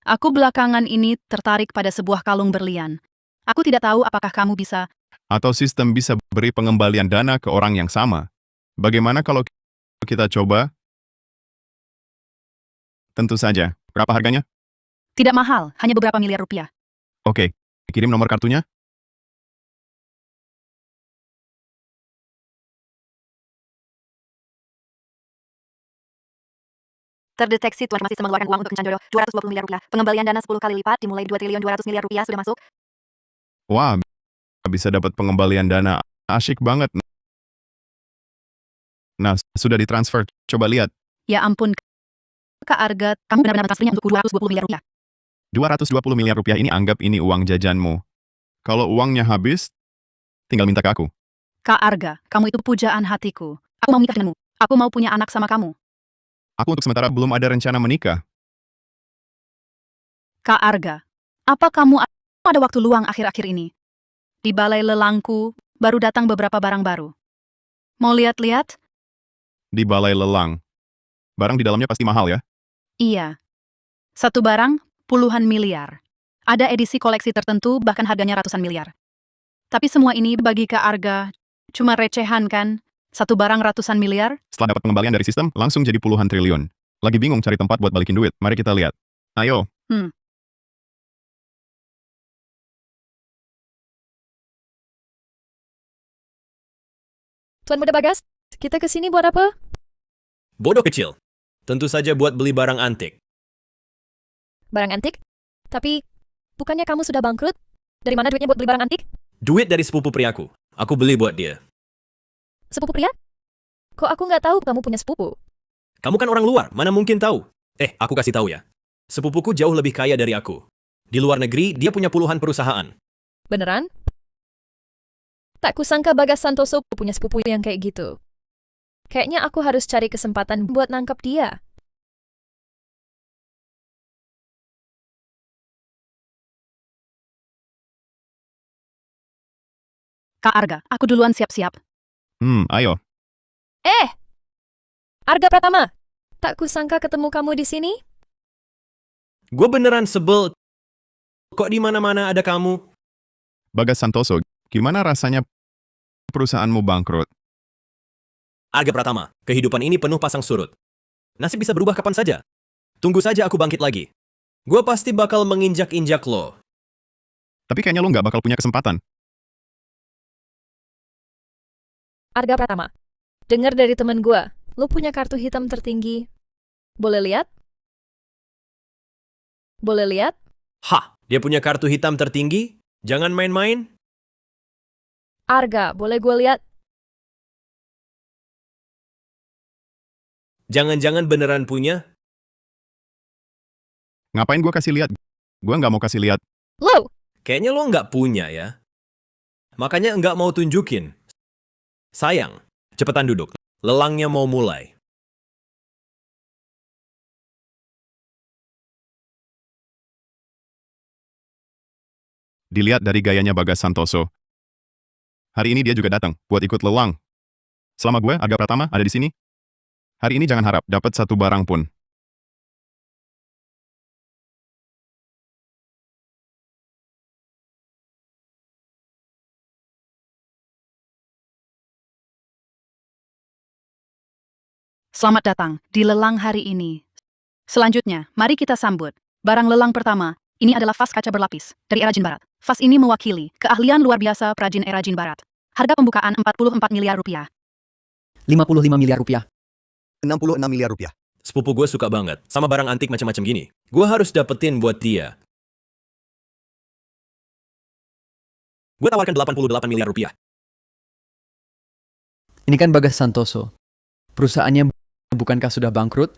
Aku belakangan ini tertarik pada sebuah kalung berlian. Aku tidak tahu apakah kamu bisa. Atau sistem bisa beri pengembalian dana ke orang yang sama. Bagaimana kalau kita coba? Tentu saja. Berapa harganya? Tidak mahal, hanya beberapa miliar rupiah. Oke, kirim nomor kartunya. Terdeteksi Tuan Rumah Sistem mengeluarkan uang untuk kencan jodoh 220 miliar rupiah. Pengembalian dana 10 kali lipat dimulai 2 triliun 200 miliar rupiah sudah masuk. Wah, bisa dapat pengembalian dana. Asyik banget. Nah, sudah ditransfer. Coba lihat. Ya ampun, Kak Arga, kamu benar-benar transfernya untuk 220 miliar rupiah. 220 miliar rupiah ini anggap ini uang jajanmu. Kalau uangnya habis, tinggal minta ke aku. Kak Arga, kamu itu pujaan hatiku. Aku mau menikah denganmu. Aku mau punya anak sama kamu. Aku untuk sementara belum ada rencana menikah. Kak Arga, apa kamu ada waktu luang akhir-akhir ini? Di balai lelangku, baru datang beberapa barang baru. Mau lihat-lihat? Di balai lelang. Barang di dalamnya pasti mahal ya? Iya. Satu barang, puluhan miliar. Ada edisi koleksi tertentu, bahkan harganya ratusan miliar. Tapi semua ini bagi Kak Arga, cuma recehan kan? Satu barang ratusan miliar? Setelah dapat pengembalian dari sistem, langsung jadi puluhan triliun. Lagi bingung cari tempat buat balikin duit. Mari kita lihat. Ayo. Tuan Muda Bagas, kita kesini buat apa? Bodoh kecil. Tentu saja buat beli barang antik. Barang antik? Tapi, bukannya kamu sudah bangkrut? Dari mana duitnya buat beli barang antik? Duit dari sepupu priaku. Aku beli buat dia. Sepupu pria? Kok aku nggak tahu kamu punya sepupu? Kamu kan orang luar, mana mungkin tahu? Aku kasih tahu ya. Sepupuku jauh lebih kaya dari aku. Di luar negeri, dia punya puluhan perusahaan. Beneran? Tak kusangka Bagas Santoso punya sepupu yang kayak gitu. Kayaknya aku harus cari kesempatan buat nangkap dia. Kak Arga, aku duluan siap-siap. Ayo. Arga Pratama, tak kusangka ketemu kamu di sini. Gue beneran sebel. Kok di mana-mana ada kamu? Bagas Santoso, gimana rasanya perusahaanmu bangkrut? Arga Pratama, kehidupan ini penuh pasang surut. Nasib bisa berubah kapan saja. Tunggu saja aku bangkit lagi. Gue pasti bakal menginjak-injak lo. Tapi kayaknya lo nggak bakal punya kesempatan. Arga Pratama, dengar dari temen gua, lu punya kartu hitam tertinggi. Boleh lihat? Boleh lihat? Hah, dia punya kartu hitam tertinggi? Jangan main-main. Arga, boleh gua lihat? Jangan-jangan beneran punya? Ngapain gue kasih lihat? Gue nggak mau kasih lihat. Lo! Kayaknya lo nggak punya ya. Makanya nggak mau tunjukin. Sayang, cepetan duduk. Lelangnya mau mulai. Dilihat dari gayanya Bagas Santoso. Hari ini dia juga datang buat ikut lelang. Selama gue, Arga Pratama, ada di sini. Hari ini jangan harap dapat satu barang pun. Selamat datang di lelang hari ini. Selanjutnya, mari kita sambut. Barang lelang pertama, ini adalah vas kaca berlapis dari era Jin Barat. Vas ini mewakili keahlian luar biasa perajin era Jin Barat. Harga pembukaan 44 miliar rupiah. 55 miliar rupiah. 66 miliar rupiah. Sepupu gue suka banget sama barang antik macam-macam gini. Gue harus dapetin buat dia. Gue tawarkan 88 miliar rupiah. Ini kan Bagas Santoso. Perusahaannya bukankah sudah bangkrut?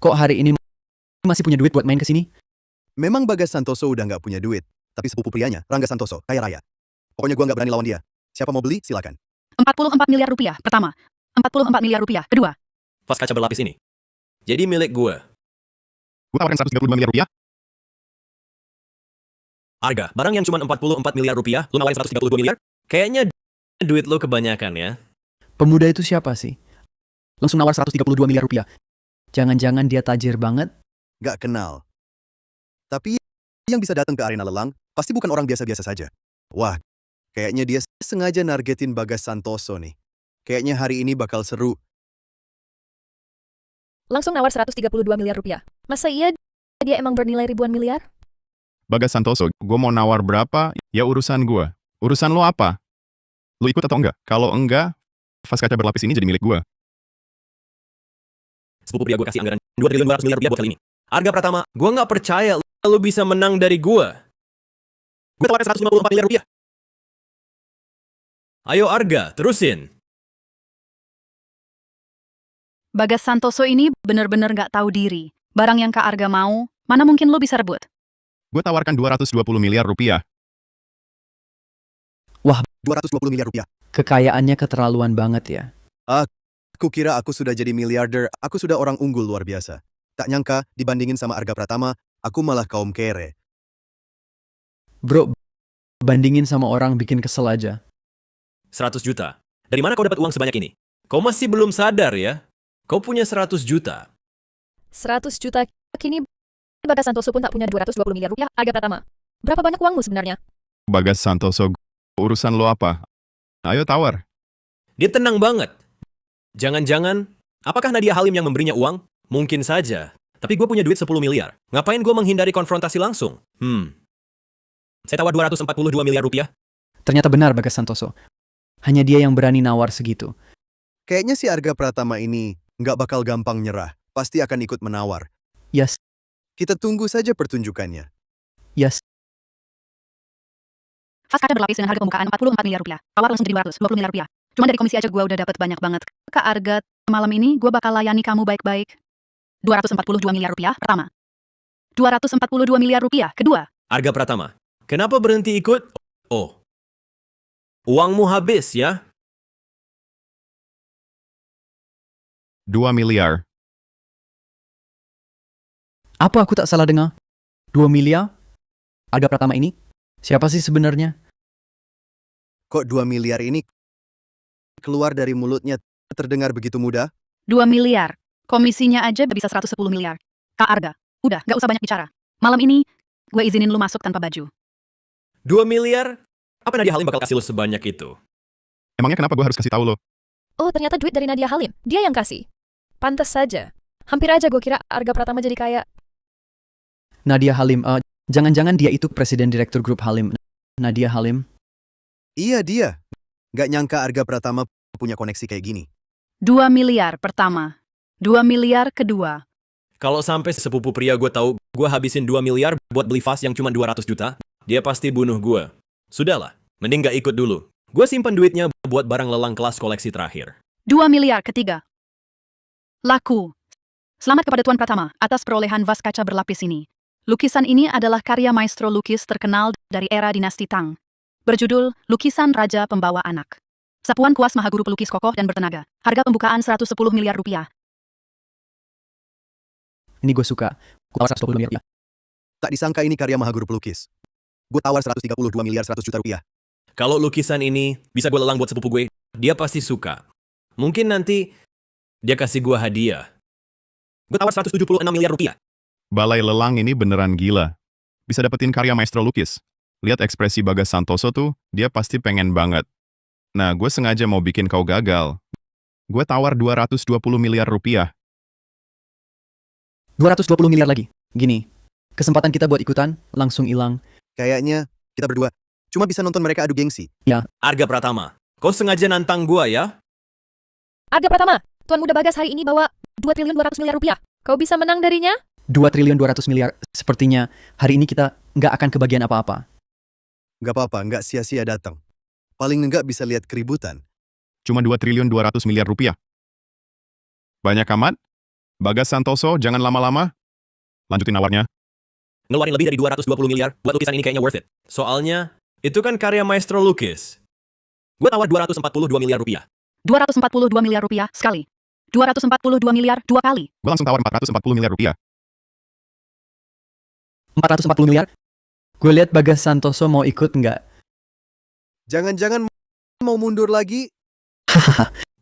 Kok hari ini masih punya duit buat main ke sini? Memang Bagas Santoso udah nggak punya duit. Tapi sepupu prianya, Rangga Santoso, kaya raya. Pokoknya gua nggak berani lawan dia. Siapa mau beli, silakan. 44 miliar rupiah pertama. 44 miliar rupiah. Kedua. Vas kaca berlapis ini. Jadi milik gue. Gue tawarkan 132 miliar rupiah. Harga, barang yang cuma 44 miliar rupiah, lu nawarin 132 miliar? Kayaknya duit lu kebanyakan ya. Pemuda itu siapa sih? Langsung nawar 132 miliar rupiah. Jangan-jangan dia tajir banget? Gak kenal. Tapi yang bisa datang ke arena lelang pasti bukan orang biasa-biasa saja. Wah, kayaknya dia sengaja nargetin Bagas Santoso nih. Kayaknya hari ini bakal seru. Langsung nawar 132 miliar rupiah. Masa iya dia emang bernilai ribuan miliar? Bagas Santoso, gue mau nawar berapa, ya urusan gue. Urusan lo apa? Lo ikut atau enggak? Kalau enggak, vas kaca berlapis ini jadi milik gue. Sepupu pria gue kasih anggaran 2 triliun 200 miliar rupiah buat kali ini. Harga Pratama, gue nggak percaya lu bisa menang dari gue. Gue tawarin 154 miliar rupiah. Ayo Arga, terusin. Bagas Santoso ini bener-bener gak tahu diri. Barang yang Kak Arga mau, mana mungkin lo bisa rebut? Gue tawarkan 220 miliar rupiah. 220 miliar rupiah. Kekayaannya keterlaluan banget ya. Aku kira aku sudah jadi miliarder, aku sudah orang unggul luar biasa. Tak nyangka, dibandingin sama Arga Pratama, aku malah kaum kere. Bro, bandingin sama orang bikin kesel aja. 100 juta. Dari mana kau dapat uang sebanyak ini? Kau masih belum sadar ya? Kau punya 100 juta. 100 juta kini Bagas Santoso pun tak punya 220 miliar rupiah. Harga Pratama. Berapa banyak uangmu sebenarnya? Bagas Santoso, urusan lo apa? Ayo tawar. Dia tenang banget. Jangan-jangan, apakah Nadia Halim yang memberinya uang? Mungkin saja. Tapi gue punya duit 10 miliar. Ngapain gue menghindari konfrontasi langsung? Saya tawar 242 miliar rupiah. Ternyata benar Bagas Santoso. Hanya dia yang berani nawar segitu. Kayaknya si Arga Pratama ini nggak bakal gampang nyerah. Pasti akan ikut menawar. Yes, Kita tunggu saja pertunjukannya. yes. Vas kaca berlapis dengan harga pembukaan 44 miliar rupiah. Tawar langsung jadi 220 miliar rupiah. Cuma dari komisi aja gue udah dapat banyak banget. Kak Arga, malam ini gue bakal layani kamu baik-baik. 242 miliar rupiah pertama. 242 miliar rupiah kedua. Harga Pratama. Kenapa berhenti ikut? Oh. Uangmu habis ya? 2 miliar. Apa aku tak salah dengar? 2 miliar? Harga Pratama ini? Siapa sih sebenarnya? Kok 2 miliar ini keluar dari mulutnya terdengar begitu mudah? 2 miliar. Komisinya aja bisa 110 miliar. Kak Arga, udah gak usah banyak bicara. Malam ini, gue izinin lu masuk tanpa baju. 2 miliar? Apa Nadia Halim bakal kasih lo sebanyak itu? Emangnya kenapa gue harus kasih tahu lo? Oh, ternyata duit dari Nadia Halim. Dia yang kasih. Pantes saja. Hampir aja gue kira Arga Pratama jadi kaya. Nadia Halim, jangan-jangan dia itu presiden direktur grup Halim. Nadia Halim? Iya dia. Nggak nyangka Arga Pratama punya koneksi kayak gini. 2 miliar pertama. 2 miliar kedua. Kalau sampai sepupu pria gue tahu gue habisin 2 miliar buat beli vas yang cuma 200 juta, dia pasti bunuh gue. Sudahlah, mending gak ikut dulu. Gue simpan duitnya buat barang lelang kelas koleksi terakhir. 2 miliar ketiga. Laku. Selamat kepada Tuan Pratama atas perolehan vas kaca berlapis ini. Lukisan ini adalah karya maestro lukis terkenal dari era dinasti Tang. Berjudul Lukisan Raja Pembawa Anak. Sapuan kuas mahaguru pelukis kokoh dan bertenaga. Harga pembukaan 110 miliar rupiah. Ini gue suka. Gue tawar 120 miliar rupiah. Tak disangka ini karya mahaguru pelukis. Gue tawar 132 miliar 100 juta rupiah. Kalau lukisan ini bisa gue lelang buat sepupu gue, dia pasti suka. Mungkin nanti dia kasih gue hadiah. Gue tawar 176 miliar rupiah. Balai lelang ini beneran gila. Bisa dapetin karya maestro lukis. Lihat ekspresi Bagas Santoso tuh, dia pasti pengen banget. Nah, gue sengaja mau bikin kau gagal. Gue tawar 220 miliar rupiah. 220 miliar lagi. Gini, kesempatan kita buat ikutan langsung hilang. Kayaknya kita berdua cuma bisa nonton mereka adu gengsi. Harga Pratama, kau sengaja nantang gue ya? Harga Pratama. Tuan Muda Bagas hari ini bawa 2 triliun 200 miliar rupiah. Kau bisa menang darinya? 2 triliun 200 miliar. Sepertinya hari ini kita nggak akan kebagian apa-apa. Nggak apa-apa, nggak sia-sia datang. Paling nggak bisa lihat keributan. Cuma 2 triliun 200 miliar rupiah. Banyak amat? Bagas Santoso, jangan lama-lama. Lanjutin nawarnya. Ngeluarin lebih dari 220 miliar buat lukisan ini kayaknya worth it. Soalnya, itu kan karya maestro lukis. Gue tawar 242 miliar rupiah. 242 miliar rupiah sekali. 242 miliar dua kali. Gue langsung tawar 440 miliar rupiah. 440 miliar? Gue lihat Bagas Santoso mau ikut nggak? Jangan-jangan mau mundur lagi?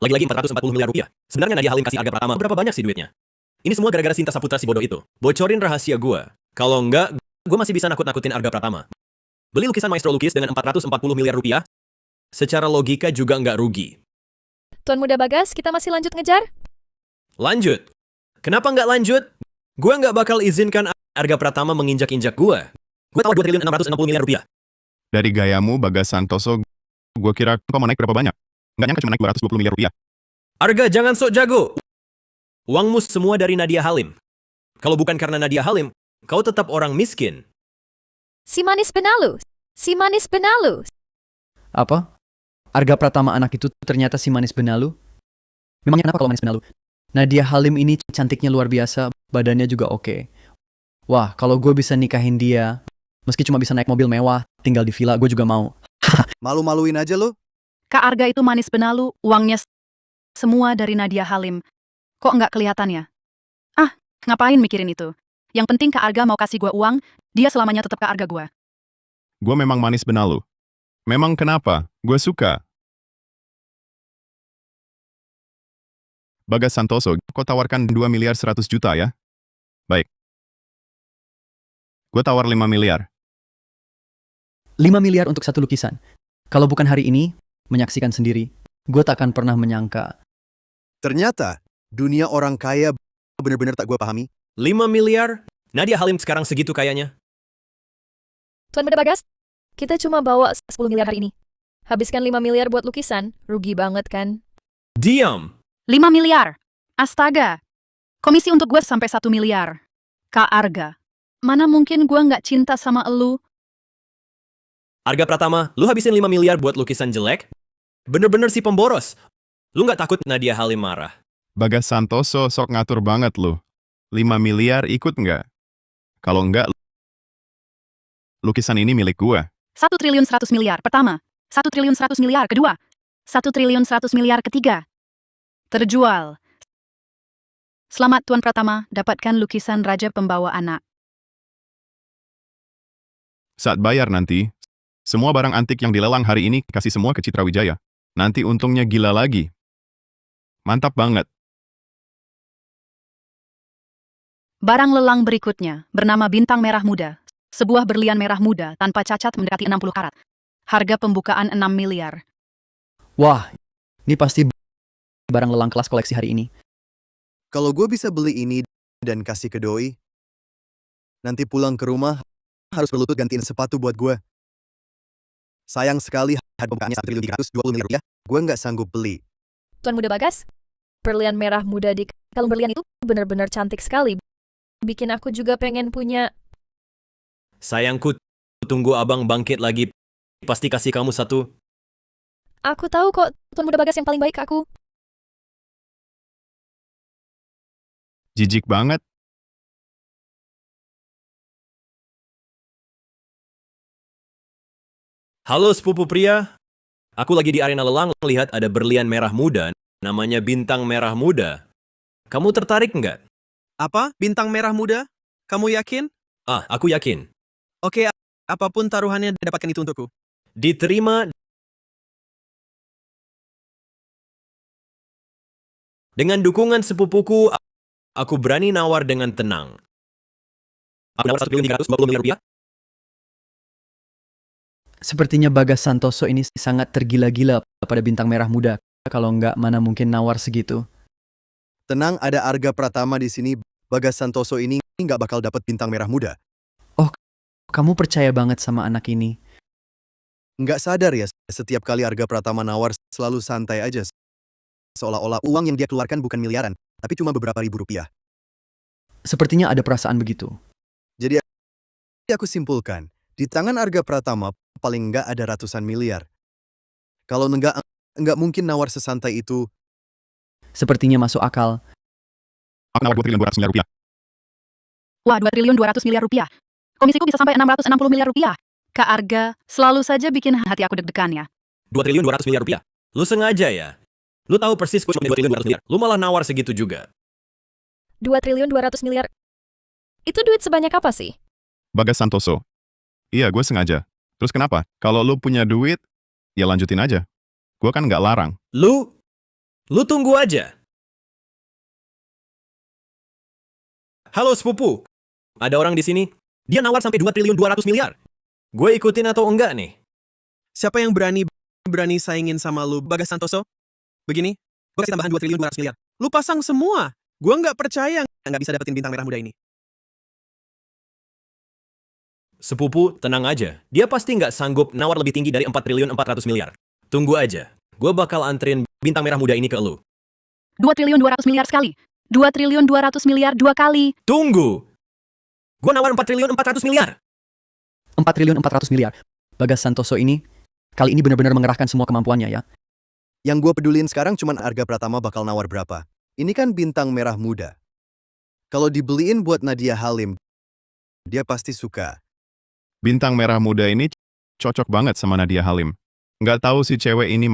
Lagi-lagi 440 miliar rupiah. Sebenarnya Nadia Halim kasih Arga Pratama berapa banyak sih duitnya? Ini semua gara-gara Sinta Saputra si bodoh itu. Bocorin rahasia gue. Kalau enggak, gue masih bisa nakut-nakutin Arga Pratama. Beli lukisan Maestro Lukis dengan 440 miliar rupiah? Secara logika juga nggak rugi. Tuan Muda Bagas, kita masih lanjut ngejar? Lanjut. Kenapa nggak lanjut? Gue nggak bakal izinkan Arga Pratama menginjak-injak gue. Gue tahu 2 triliun 660 miliar rupiah. Dari gayamu, Bagas Santoso, gue kira kau mau naik berapa banyak? Nggak nyangka cuma naik 220 miliar rupiah. Arga, jangan sok jago. Uangmu semua dari Nadia Halim. Kalau bukan karena Nadia Halim, kau tetap orang miskin. Si manis benalu. Si manis benalu. Apa? Arga Pratama anak itu ternyata si manis benalu? Memangnya kenapa kalau manis benalu? Nadia Halim ini cantiknya luar biasa, badannya juga oke. Wah, kalau gue bisa nikahin dia, meski cuma bisa naik mobil mewah, tinggal di villa, gue juga mau. Malu-maluin aja lo. Kak Arga itu manis benalu, uangnya semua dari Nadia Halim. Kok nggak kelihatan ya? Ah, ngapain mikirin itu? Yang penting Kak Arga mau kasih gue uang, dia selamanya tetap Kak Arga gue. Gue memang manis benalu. Memang kenapa? Gue suka. Bagas Santoso, kau tawarkan 2 miliar 100 juta ya? Baik. Gue tawar 5 miliar. 5 miliar untuk satu lukisan. Kalau bukan hari ini, menyaksikan sendiri, gue takkan pernah menyangka. Ternyata, dunia orang kaya benar-benar tak gue pahami. 5 miliar? Nadia Halim sekarang segitu kayanya. Tuan Muda Bagas, kita cuma bawa 10 miliar hari ini. Habiskan 5 miliar buat lukisan, rugi banget kan? Diam! 5 miliar. Astaga. Komisi untuk gue sampai 1 miliar. Kak Arga. Mana mungkin gue nggak cinta sama elu? Arga Pratama, lu habisin 5 miliar buat lukisan jelek? Bener-bener si pemboros. Lu nggak takut Nadia Halim marah? Bagas Santoso sok ngatur banget lu. 5 miliar ikut nggak? Kalau nggak, lukisan ini milik gue. 1 triliun 100 miliar pertama. 1 triliun 100 miliar kedua. 1 triliun 100 miliar ketiga. Terjual. Selamat Tuan Pratama, dapatkan lukisan Raja Pembawa Anak. Saat bayar nanti, semua barang antik yang dilelang hari ini kasih semua ke Citra Wijaya. Nanti untungnya gila lagi. Mantap banget. Barang lelang berikutnya, bernama Bintang Merah Muda. Sebuah berlian merah muda tanpa cacat mendekati 60 karat. Harga pembukaan 6 miliar. Wah, ini pasti barang lelang kelas koleksi hari ini. Kalau gue bisa beli ini dan kasih ke doi, nanti pulang ke rumah, harus berlutut gantiin sepatu buat gue. Sayang sekali harga pembukaannya 1 triliun 320 miliar rupiah, gue nggak sanggup beli. Tuan Muda Bagas, berlian merah muda di kalung berlian itu benar-benar cantik sekali. Bikin aku juga pengen punya. Sayangku, tunggu abang bangkit lagi. Pasti kasih kamu satu. Aku tahu kok, Tuan Muda Bagas yang paling baik ke aku. Jijik banget. Halo sepupu pria. Aku lagi di arena lelang lihat ada berlian merah muda. Namanya Bintang Merah Muda. Kamu tertarik nggak? Apa? Bintang merah muda? Kamu yakin? Ah, aku yakin. Oke, apapun taruhannya dapatkan itu untukku. Diterima. Dengan dukungan sepupuku, aku berani nawar dengan tenang. Aku nawar 1 triliun 320 miliar rupiah. Sepertinya Bagas Santoso ini sangat tergila-gila pada Bintang Merah Muda. Kalau nggak, mana mungkin nawar segitu. Tenang, ada Arga Pratama di sini. Bagas Santoso ini nggak bakal dapat bintang merah muda. Oh, kamu percaya banget sama anak ini? Nggak sadar ya, setiap kali Arga Pratama nawar selalu santai aja. Seolah-olah uang yang dia keluarkan bukan miliaran, tapi cuma beberapa ribu rupiah. Sepertinya ada perasaan begitu. Jadi aku simpulkan, di tangan Arga Pratama paling nggak ada ratusan miliar. Kalau nggak mungkin nawar sesantai itu. Sepertinya masuk akal. Aku nawar 2 triliun 200 miliar rupiah. Wah, 2 triliun 200 miliar rupiah. Komisiku bisa sampai 660 miliar rupiah. Kak Arga selalu saja bikin hati aku deg-degan ya. 2 triliun 200 miliar rupiah. Lu sengaja ya? Lu tahu persis gue cuma 2 triliun 200 miliar. Lu malah nawar segitu juga. 2 triliun 200 miliar. Itu duit sebanyak apa sih? Bagas Santoso. Iya, gue sengaja. Terus kenapa? Kalau lu punya duit, ya lanjutin aja. Gue kan nggak larang. Lu tunggu aja. Halo sepupu. Ada orang di sini. Dia nawar sampai 2 triliun 200 miliar. Gue ikutin atau enggak nih? Siapa yang berani saingin sama lu, Bagas Santoso? Begini, gue kasih tambahan 2 triliun 200 miliar. Lu pasang semua. Gue nggak percaya nggak bisa dapetin bintang merah muda ini. Sepupu, tenang aja. Dia pasti nggak sanggup nawar lebih tinggi dari 4 triliun 400 miliar. Tunggu aja. Gue bakal anterin bintang merah muda ini ke lu. 2 triliun 200 miliar sekali. 2 triliun 200 miliar 2 kali. Tunggu! Gue nawar 4 triliun 400 miliar. 4 triliun 400 miliar. Bagas Santoso ini, kali ini benar-benar mengerahkan semua kemampuannya ya. Yang gue pedulin sekarang cuman Arga Pratama bakal nawar berapa. Ini kan bintang merah muda. Kalau dibeliin buat Nadia Halim, dia pasti suka. Bintang merah muda ini cocok banget sama Nadia Halim. Nggak tahu si cewek ini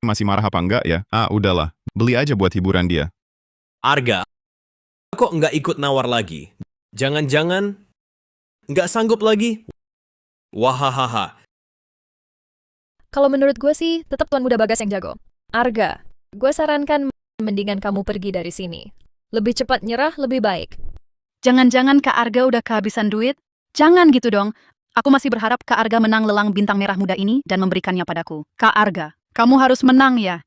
masih marah apa enggak ya. Udahlah. Beli aja buat hiburan dia. Arga, kok nggak ikut nawar lagi? Jangan-jangan nggak sanggup lagi? Wahahaha. Kalau menurut gue sih, tetap Tuan Muda Bagas yang jago. Arga, gue sarankan mendingan kamu pergi dari sini. Lebih cepat nyerah, lebih baik. Jangan-jangan Kak Arga udah kehabisan duit? Jangan gitu dong. Aku masih berharap Kak Arga menang lelang bintang merah muda ini dan memberikannya padaku. Kak Arga, kamu harus menang ya.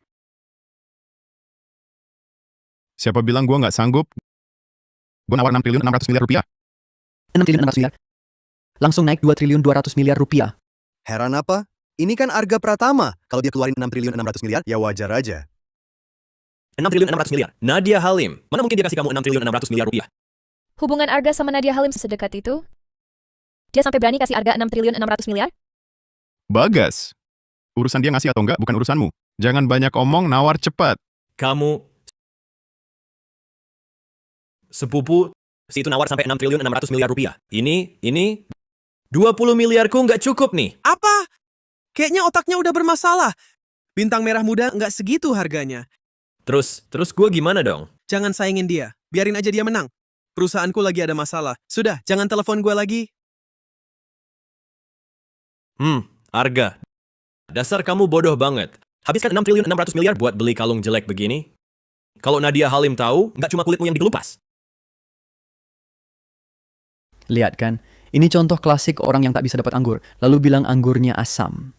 Siapa bilang gue nggak sanggup? Gue nawar 6 triliun 600 miliar rupiah. 6 triliun 600 miliar. Langsung naik 2 triliun 200 miliar rupiah. Heran apa? Ini kan Arga Pratama. Kalau dia keluarin 6 triliun 600 miliar, ya wajar aja. 6 triliun 600 miliar. Nadia Halim. Mana mungkin dia kasih kamu 6 triliun 600 miliar rupiah? Hubungan Arga sama Nadia Halim sedekat itu? Dia sampai berani kasih Arga 6 triliun 600 miliar? Bagas. Urusan dia ngasih atau enggak bukan urusanmu. Jangan banyak omong, nawar cepat. Kamu sepupu, si itu nawar sampai 6 triliun 600 miliar rupiah. Ini 20 miliarku nggak cukup nih. Apa? Kayaknya otaknya udah bermasalah. Bintang merah muda nggak segitu harganya. Terus gue gimana dong? Jangan saingin dia. Biarin aja dia menang. Perusahaanku lagi ada masalah. Sudah, jangan telepon gue lagi. Arga. Dasar kamu bodoh banget. Habiskan 6 triliun 600 miliar buat beli kalung jelek begini. Kalau Nadia Halim tahu, nggak cuma kulitmu yang digelupas. Lihat kan, ini contoh klasik orang yang tak bisa dapat anggur, lalu bilang anggurnya asam.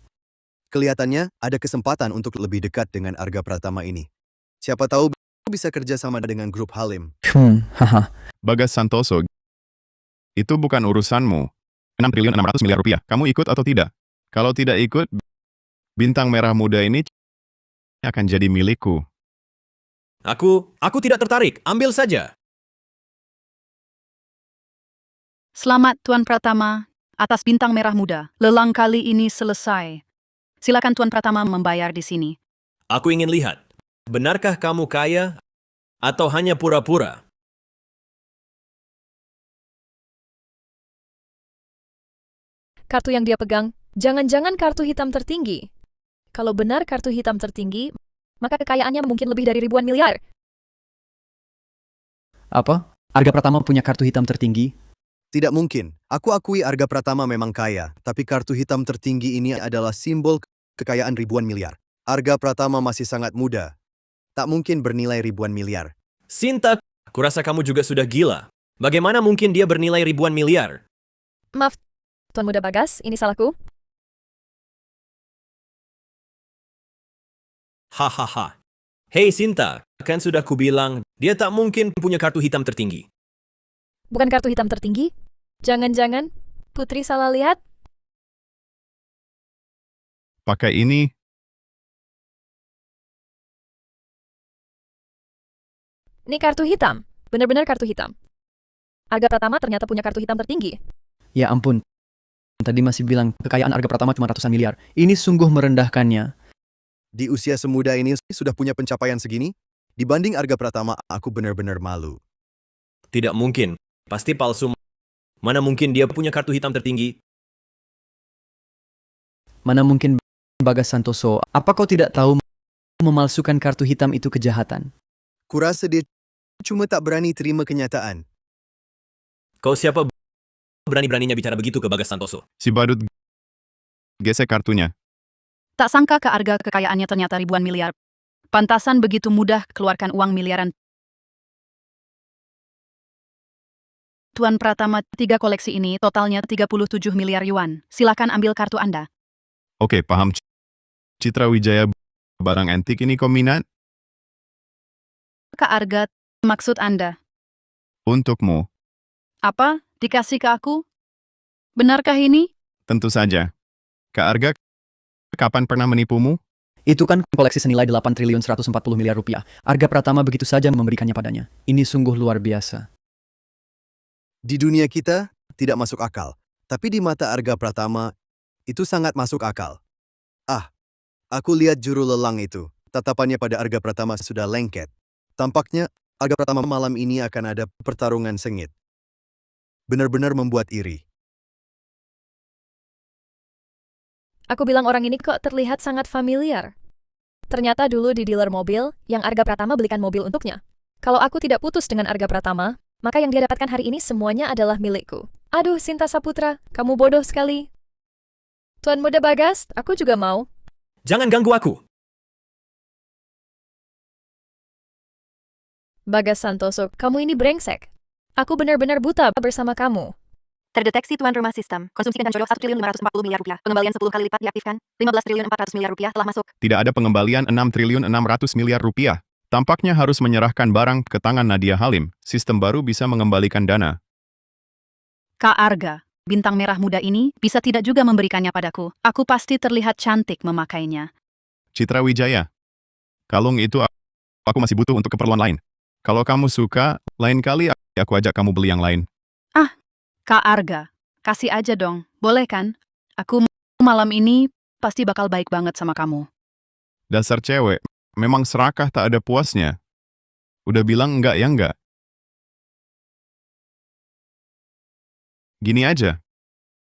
Kelihatannya ada kesempatan untuk lebih dekat dengan Arga Pratama ini. Siapa tahu bisa kerja sama dengan grup Halim. Haha. Bagas Santoso. Itu bukan urusanmu. 6 triliun 600 miliar rupiah. Kamu ikut atau tidak? Kalau tidak ikut, bintang merah muda ini akan jadi milikku. Aku tidak tertarik. Ambil saja. Selamat Tuan Pratama atas bintang merah muda. Lelang kali ini selesai. Silakan Tuan Pratama membayar di sini. Aku ingin lihat. Benarkah kamu kaya atau hanya pura-pura? Kartu yang dia pegang, jangan-jangan kartu hitam tertinggi. Kalau benar kartu hitam tertinggi, maka kekayaannya mungkin lebih dari ribuan miliar. Apa? Arga Pratama punya kartu hitam tertinggi? Tidak mungkin. Aku akui Arga Pratama memang kaya, tapi kartu hitam tertinggi ini adalah simbol kekayaan ribuan miliar. Arga Pratama masih sangat muda. Tak mungkin bernilai ribuan miliar. Sinta, kurasa kamu juga sudah gila. Bagaimana mungkin dia bernilai ribuan miliar? Maaf, Tuan Muda Bagas, ini salahku. Hahaha. Hei Sinta, kan sudah kubilang, dia tak mungkin punya kartu hitam tertinggi. Bukan kartu hitam tertinggi? Jangan-jangan Putri salah lihat? Pakai ini. Ini kartu hitam. Benar-benar kartu hitam. Arga Pratama ternyata punya kartu hitam tertinggi. Ya ampun. Tadi masih bilang kekayaan Arga Pratama cuma ratusan miliar. Ini sungguh merendahkannya. Di usia semuda ini sudah punya pencapaian segini? Dibanding Arga Pratama, aku benar-benar malu. Tidak mungkin. Pasti palsu. Mana mungkin dia punya kartu hitam tertinggi? Mana mungkin Bagas Santoso? Apa kau tidak tahu memalsukan kartu hitam itu kejahatan. Kurasa dia cuma tak berani terima kenyataan. Kau siapa berani-beraninya bicara begitu ke Bagas Santoso? Si badut gesek kartunya. Tak sangka Kak Arga kekayaannya ternyata ribuan miliar. Pantasan begitu mudah keluarkan uang miliaran. Tuan Pratama, 3 koleksi ini totalnya 37 miliar yuan. Silakan ambil kartu Anda. Oke, paham. Citra Wijaya barang antik ini kau minat? Kak Arga, maksud Anda. Untukmu. Apa? Dikasih ke aku? Benarkah ini? Tentu saja. Kak Arga, kapan pernah menipumu? Itu kan koleksi senilai 8 triliun 140 miliar rupiah. Arga Pratama begitu saja memberikannya padanya. Ini sungguh luar biasa. Di dunia kita, tidak masuk akal. Tapi di mata Arga Pratama, itu sangat masuk akal. Ah, aku lihat juru lelang itu. Tatapannya pada Arga Pratama sudah lengket. Tampaknya, Arga Pratama malam ini akan ada pertarungan sengit. Benar-benar membuat iri. Aku bilang orang ini kok terlihat sangat familiar. Ternyata dulu di dealer mobil, yang Arga Pratama belikan mobil untuknya. Kalau aku tidak putus dengan Arga Pratama, maka yang dia dapatkan hari ini semuanya adalah milikku. Aduh, Sinta Saputra, kamu bodoh sekali. Tuan Muda Bagas, aku juga mau. Jangan ganggu aku. Bagas Santoso, kamu ini brengsek. Aku benar-benar buta bersama kamu. Terdeteksi tuan rumah sistem. Konsumsi kencan jodoh 1 triliun 540 miliar rupiah. Pengembalian 10 kali lipat diaktifkan. 15 triliun 400 miliar rupiah telah masuk. Tidak ada pengembalian 6 triliun 600 miliar rupiah. Tampaknya harus menyerahkan barang ke tangan Nadia Halim. Sistem baru bisa mengembalikan dana. Kak Arga, bintang merah muda ini bisa tidak juga memberikannya padaku. Aku pasti terlihat cantik memakainya. Citra Wijaya, kalung itu aku masih butuh untuk keperluan lain. Kalau kamu suka, lain kali aku ajak kamu beli yang lain. Kak Arga, kasih aja dong, boleh kan? Aku malam ini pasti bakal baik banget sama kamu. Dasar cewek, memang serakah tak ada puasnya. Udah bilang enggak ya enggak. Gini aja,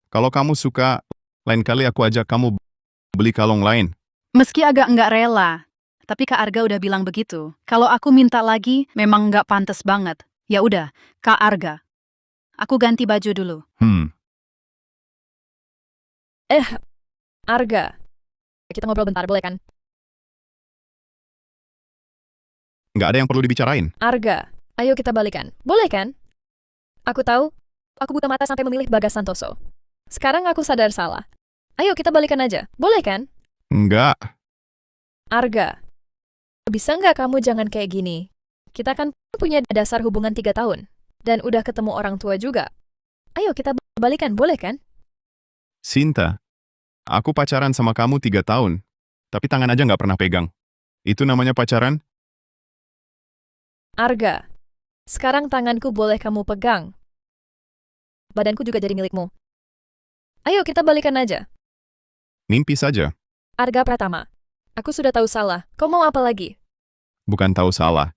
kalau kamu suka, lain kali aku ajak kamu beli kalung lain. Meski agak nggak rela, tapi Kak Arga udah bilang begitu. Kalau aku minta lagi, memang nggak pantas banget. Ya udah, Kak Arga. Aku ganti baju dulu. Arga. Kita ngobrol bentar, boleh kan? Nggak ada yang perlu dibicarain. Arga, ayo kita balikan. Boleh kan? Aku tahu, aku buta mata sampai memilih Bagas Santoso. Sekarang aku sadar salah. Ayo kita balikan aja. Boleh kan? Enggak. Arga, bisa nggak kamu jangan kayak gini? Kita kan punya dasar hubungan 3 tahun. Dan udah ketemu orang tua juga. Ayo kita balikan, boleh kan? Sinta, aku pacaran sama kamu 3 tahun. Tapi tangan aja nggak pernah pegang. Itu namanya pacaran? Arga, sekarang tanganku boleh kamu pegang. Badanku juga jadi milikmu. Ayo kita balikan aja. Mimpi saja. Arga Pratama, aku sudah tahu salah. Kau mau apa lagi? Bukan tahu salah.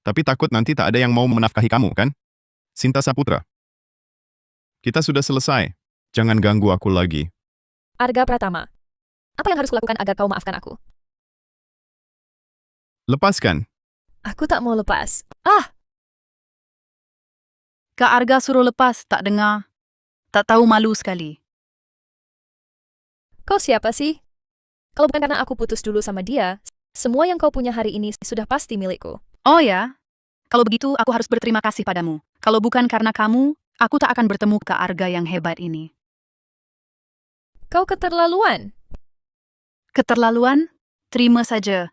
Tapi takut nanti tak ada yang mau menafkahi kamu, kan? Sinta Saputra. Kita sudah selesai. Jangan ganggu aku lagi. Arga Pratama, apa yang harus kulakukan agar kau maafkan aku? Lepaskan. Aku tak mau lepas. Kak Arga suruh lepas, tak dengar. Tak tahu malu sekali. Kau siapa sih? Kalau bukan karena aku putus dulu sama dia, semua yang kau punya hari ini sudah pasti milikku. Oh ya? Kalau begitu, aku harus berterima kasih padamu. Kalau bukan karena kamu, aku tak akan bertemu Kak Arga yang hebat ini. Kau keterlaluan. Keterlaluan? Terima saja.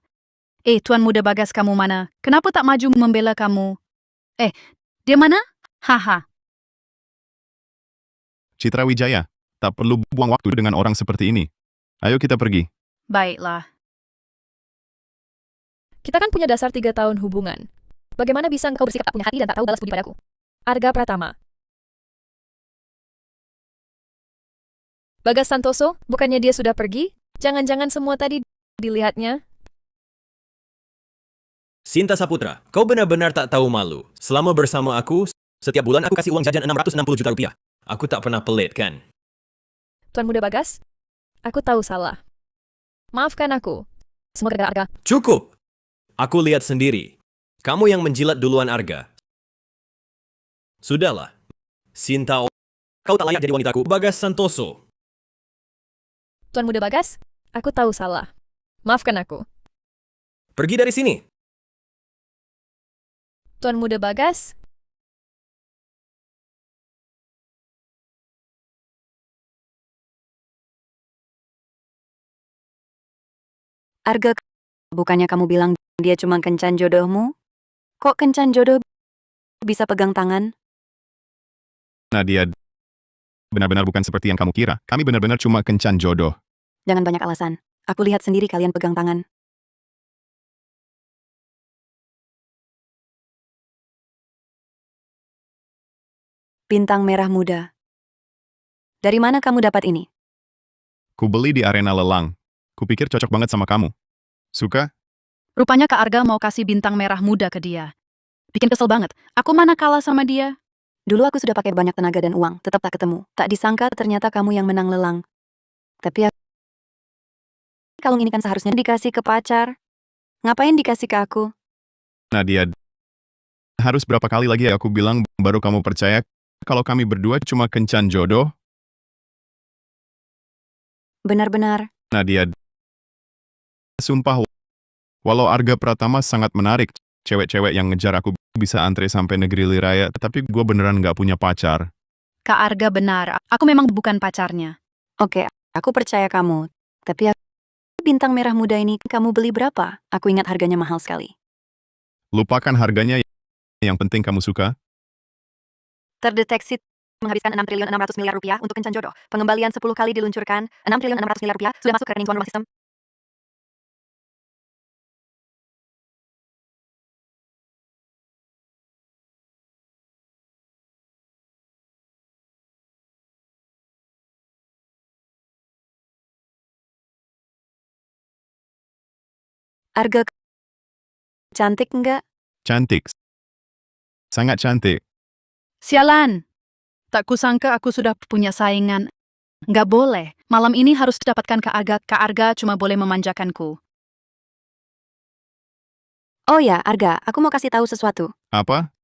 Tuan Muda Bagas kamu mana? Kenapa tak maju membela kamu? Dia mana? Haha. Citra Wijaya, tak perlu buang waktu dengan orang seperti ini. Ayo kita pergi. Baiklah. Kita kan punya dasar 3 tahun hubungan. Bagaimana bisa engkau bersikap tak punya hati dan tak tahu balas budi padaku? Arga Pratama. Bagas Santoso, bukannya dia sudah pergi? Jangan-jangan semua tadi dilihatnya? Sinta Saputra, kau benar-benar tak tahu malu. Selama bersama aku, setiap bulan aku kasih uang jajan 660 juta rupiah. Aku tak pernah pelit, kan? Tuan Muda Bagas, aku tahu salah. Maafkan aku. Semua gara-gara Arga. Cukup! Aku lihat sendiri. Kamu yang menjilat duluan Arga. Sudahlah. Sinta, kau tak layak jadi wanitaku. Bagas Santoso. Tuan Muda Bagas, aku tahu salah. Maafkan aku. Pergi dari sini. Tuan Muda Bagas, Arga, bukannya kamu bilang dia cuma kencan jodohmu? Kok kencan jodoh bisa pegang tangan? Nadia, benar-benar bukan seperti yang kamu kira. Kami benar-benar cuma kencan jodoh. Jangan banyak alasan. Aku lihat sendiri kalian pegang tangan. Bintang merah muda. Dari mana kamu dapat ini? Ku beli di arena lelang. Kupikir cocok banget sama kamu. Suka? Rupanya Kak Arga mau kasih bintang merah muda ke dia. Bikin kesel banget. Aku mana kalah sama dia? Dulu aku sudah pakai banyak tenaga dan uang, tetap tak ketemu. Tak disangka ternyata kamu yang menang lelang. Tapi kalung ini kan seharusnya dikasih ke pacar. Ngapain dikasih ke aku? Nadia, harus berapa kali lagi aku bilang baru kamu percaya kalau kami berdua cuma kencan jodoh? Benar-benar. Nadia, sumpah, walau Arga Pratama sangat menarik, cewek-cewek yang ngejar aku bisa antre sampai negeri Liraya, tapi gue beneran nggak punya pacar. Kak Arga benar. Aku memang bukan pacarnya. Oke, aku percaya kamu. Tapi bintang merah muda ini kamu beli berapa? Aku ingat harganya mahal sekali. Lupakan harganya, yang penting kamu suka. Terdeteksi menghabiskan 6 triliun 600 miliar rupiah untuk kencan jodoh. Pengembalian 10 kali diluncurkan, 6 triliun 600 miliar rupiah sudah masuk ke rekening tuan rumah sistem. Arga, cantik enggak? Cantik. Sangat cantik. Sialan. Tak kusangka aku sudah punya saingan. Nggak boleh. Malam ini harus dapatkan Kak Arga. Kak Arga cuma boleh memanjakanku. Oh ya, Arga, aku mau kasih tahu sesuatu. Apa?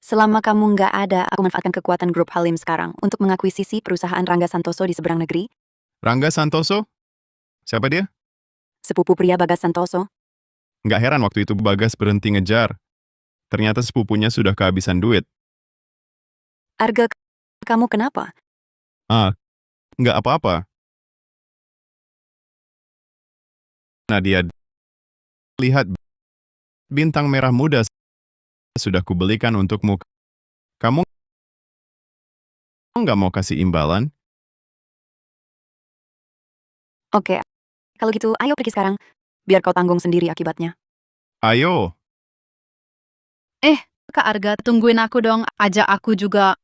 Selama kamu nggak ada, aku manfaatkan kekuatan grup Halim sekarang untuk mengakuisisi perusahaan Rangga Santoso di seberang negeri. Rangga Santoso? Siapa dia? Sepupu pria Bagas Santoso. Nggak heran waktu itu Bagas berhenti ngejar. Ternyata sepupunya sudah kehabisan duit. Arga, kamu kenapa? Nggak apa-apa. Nadia, lihat, bintang merah muda sudah kubelikan untukmu. Kamu nggak mau kasih imbalan? Oke, kalau gitu ayo pergi sekarang. Biar kau tanggung sendiri akibatnya. Ayo. Kak Arga, tungguin aku dong. Ajak aku juga.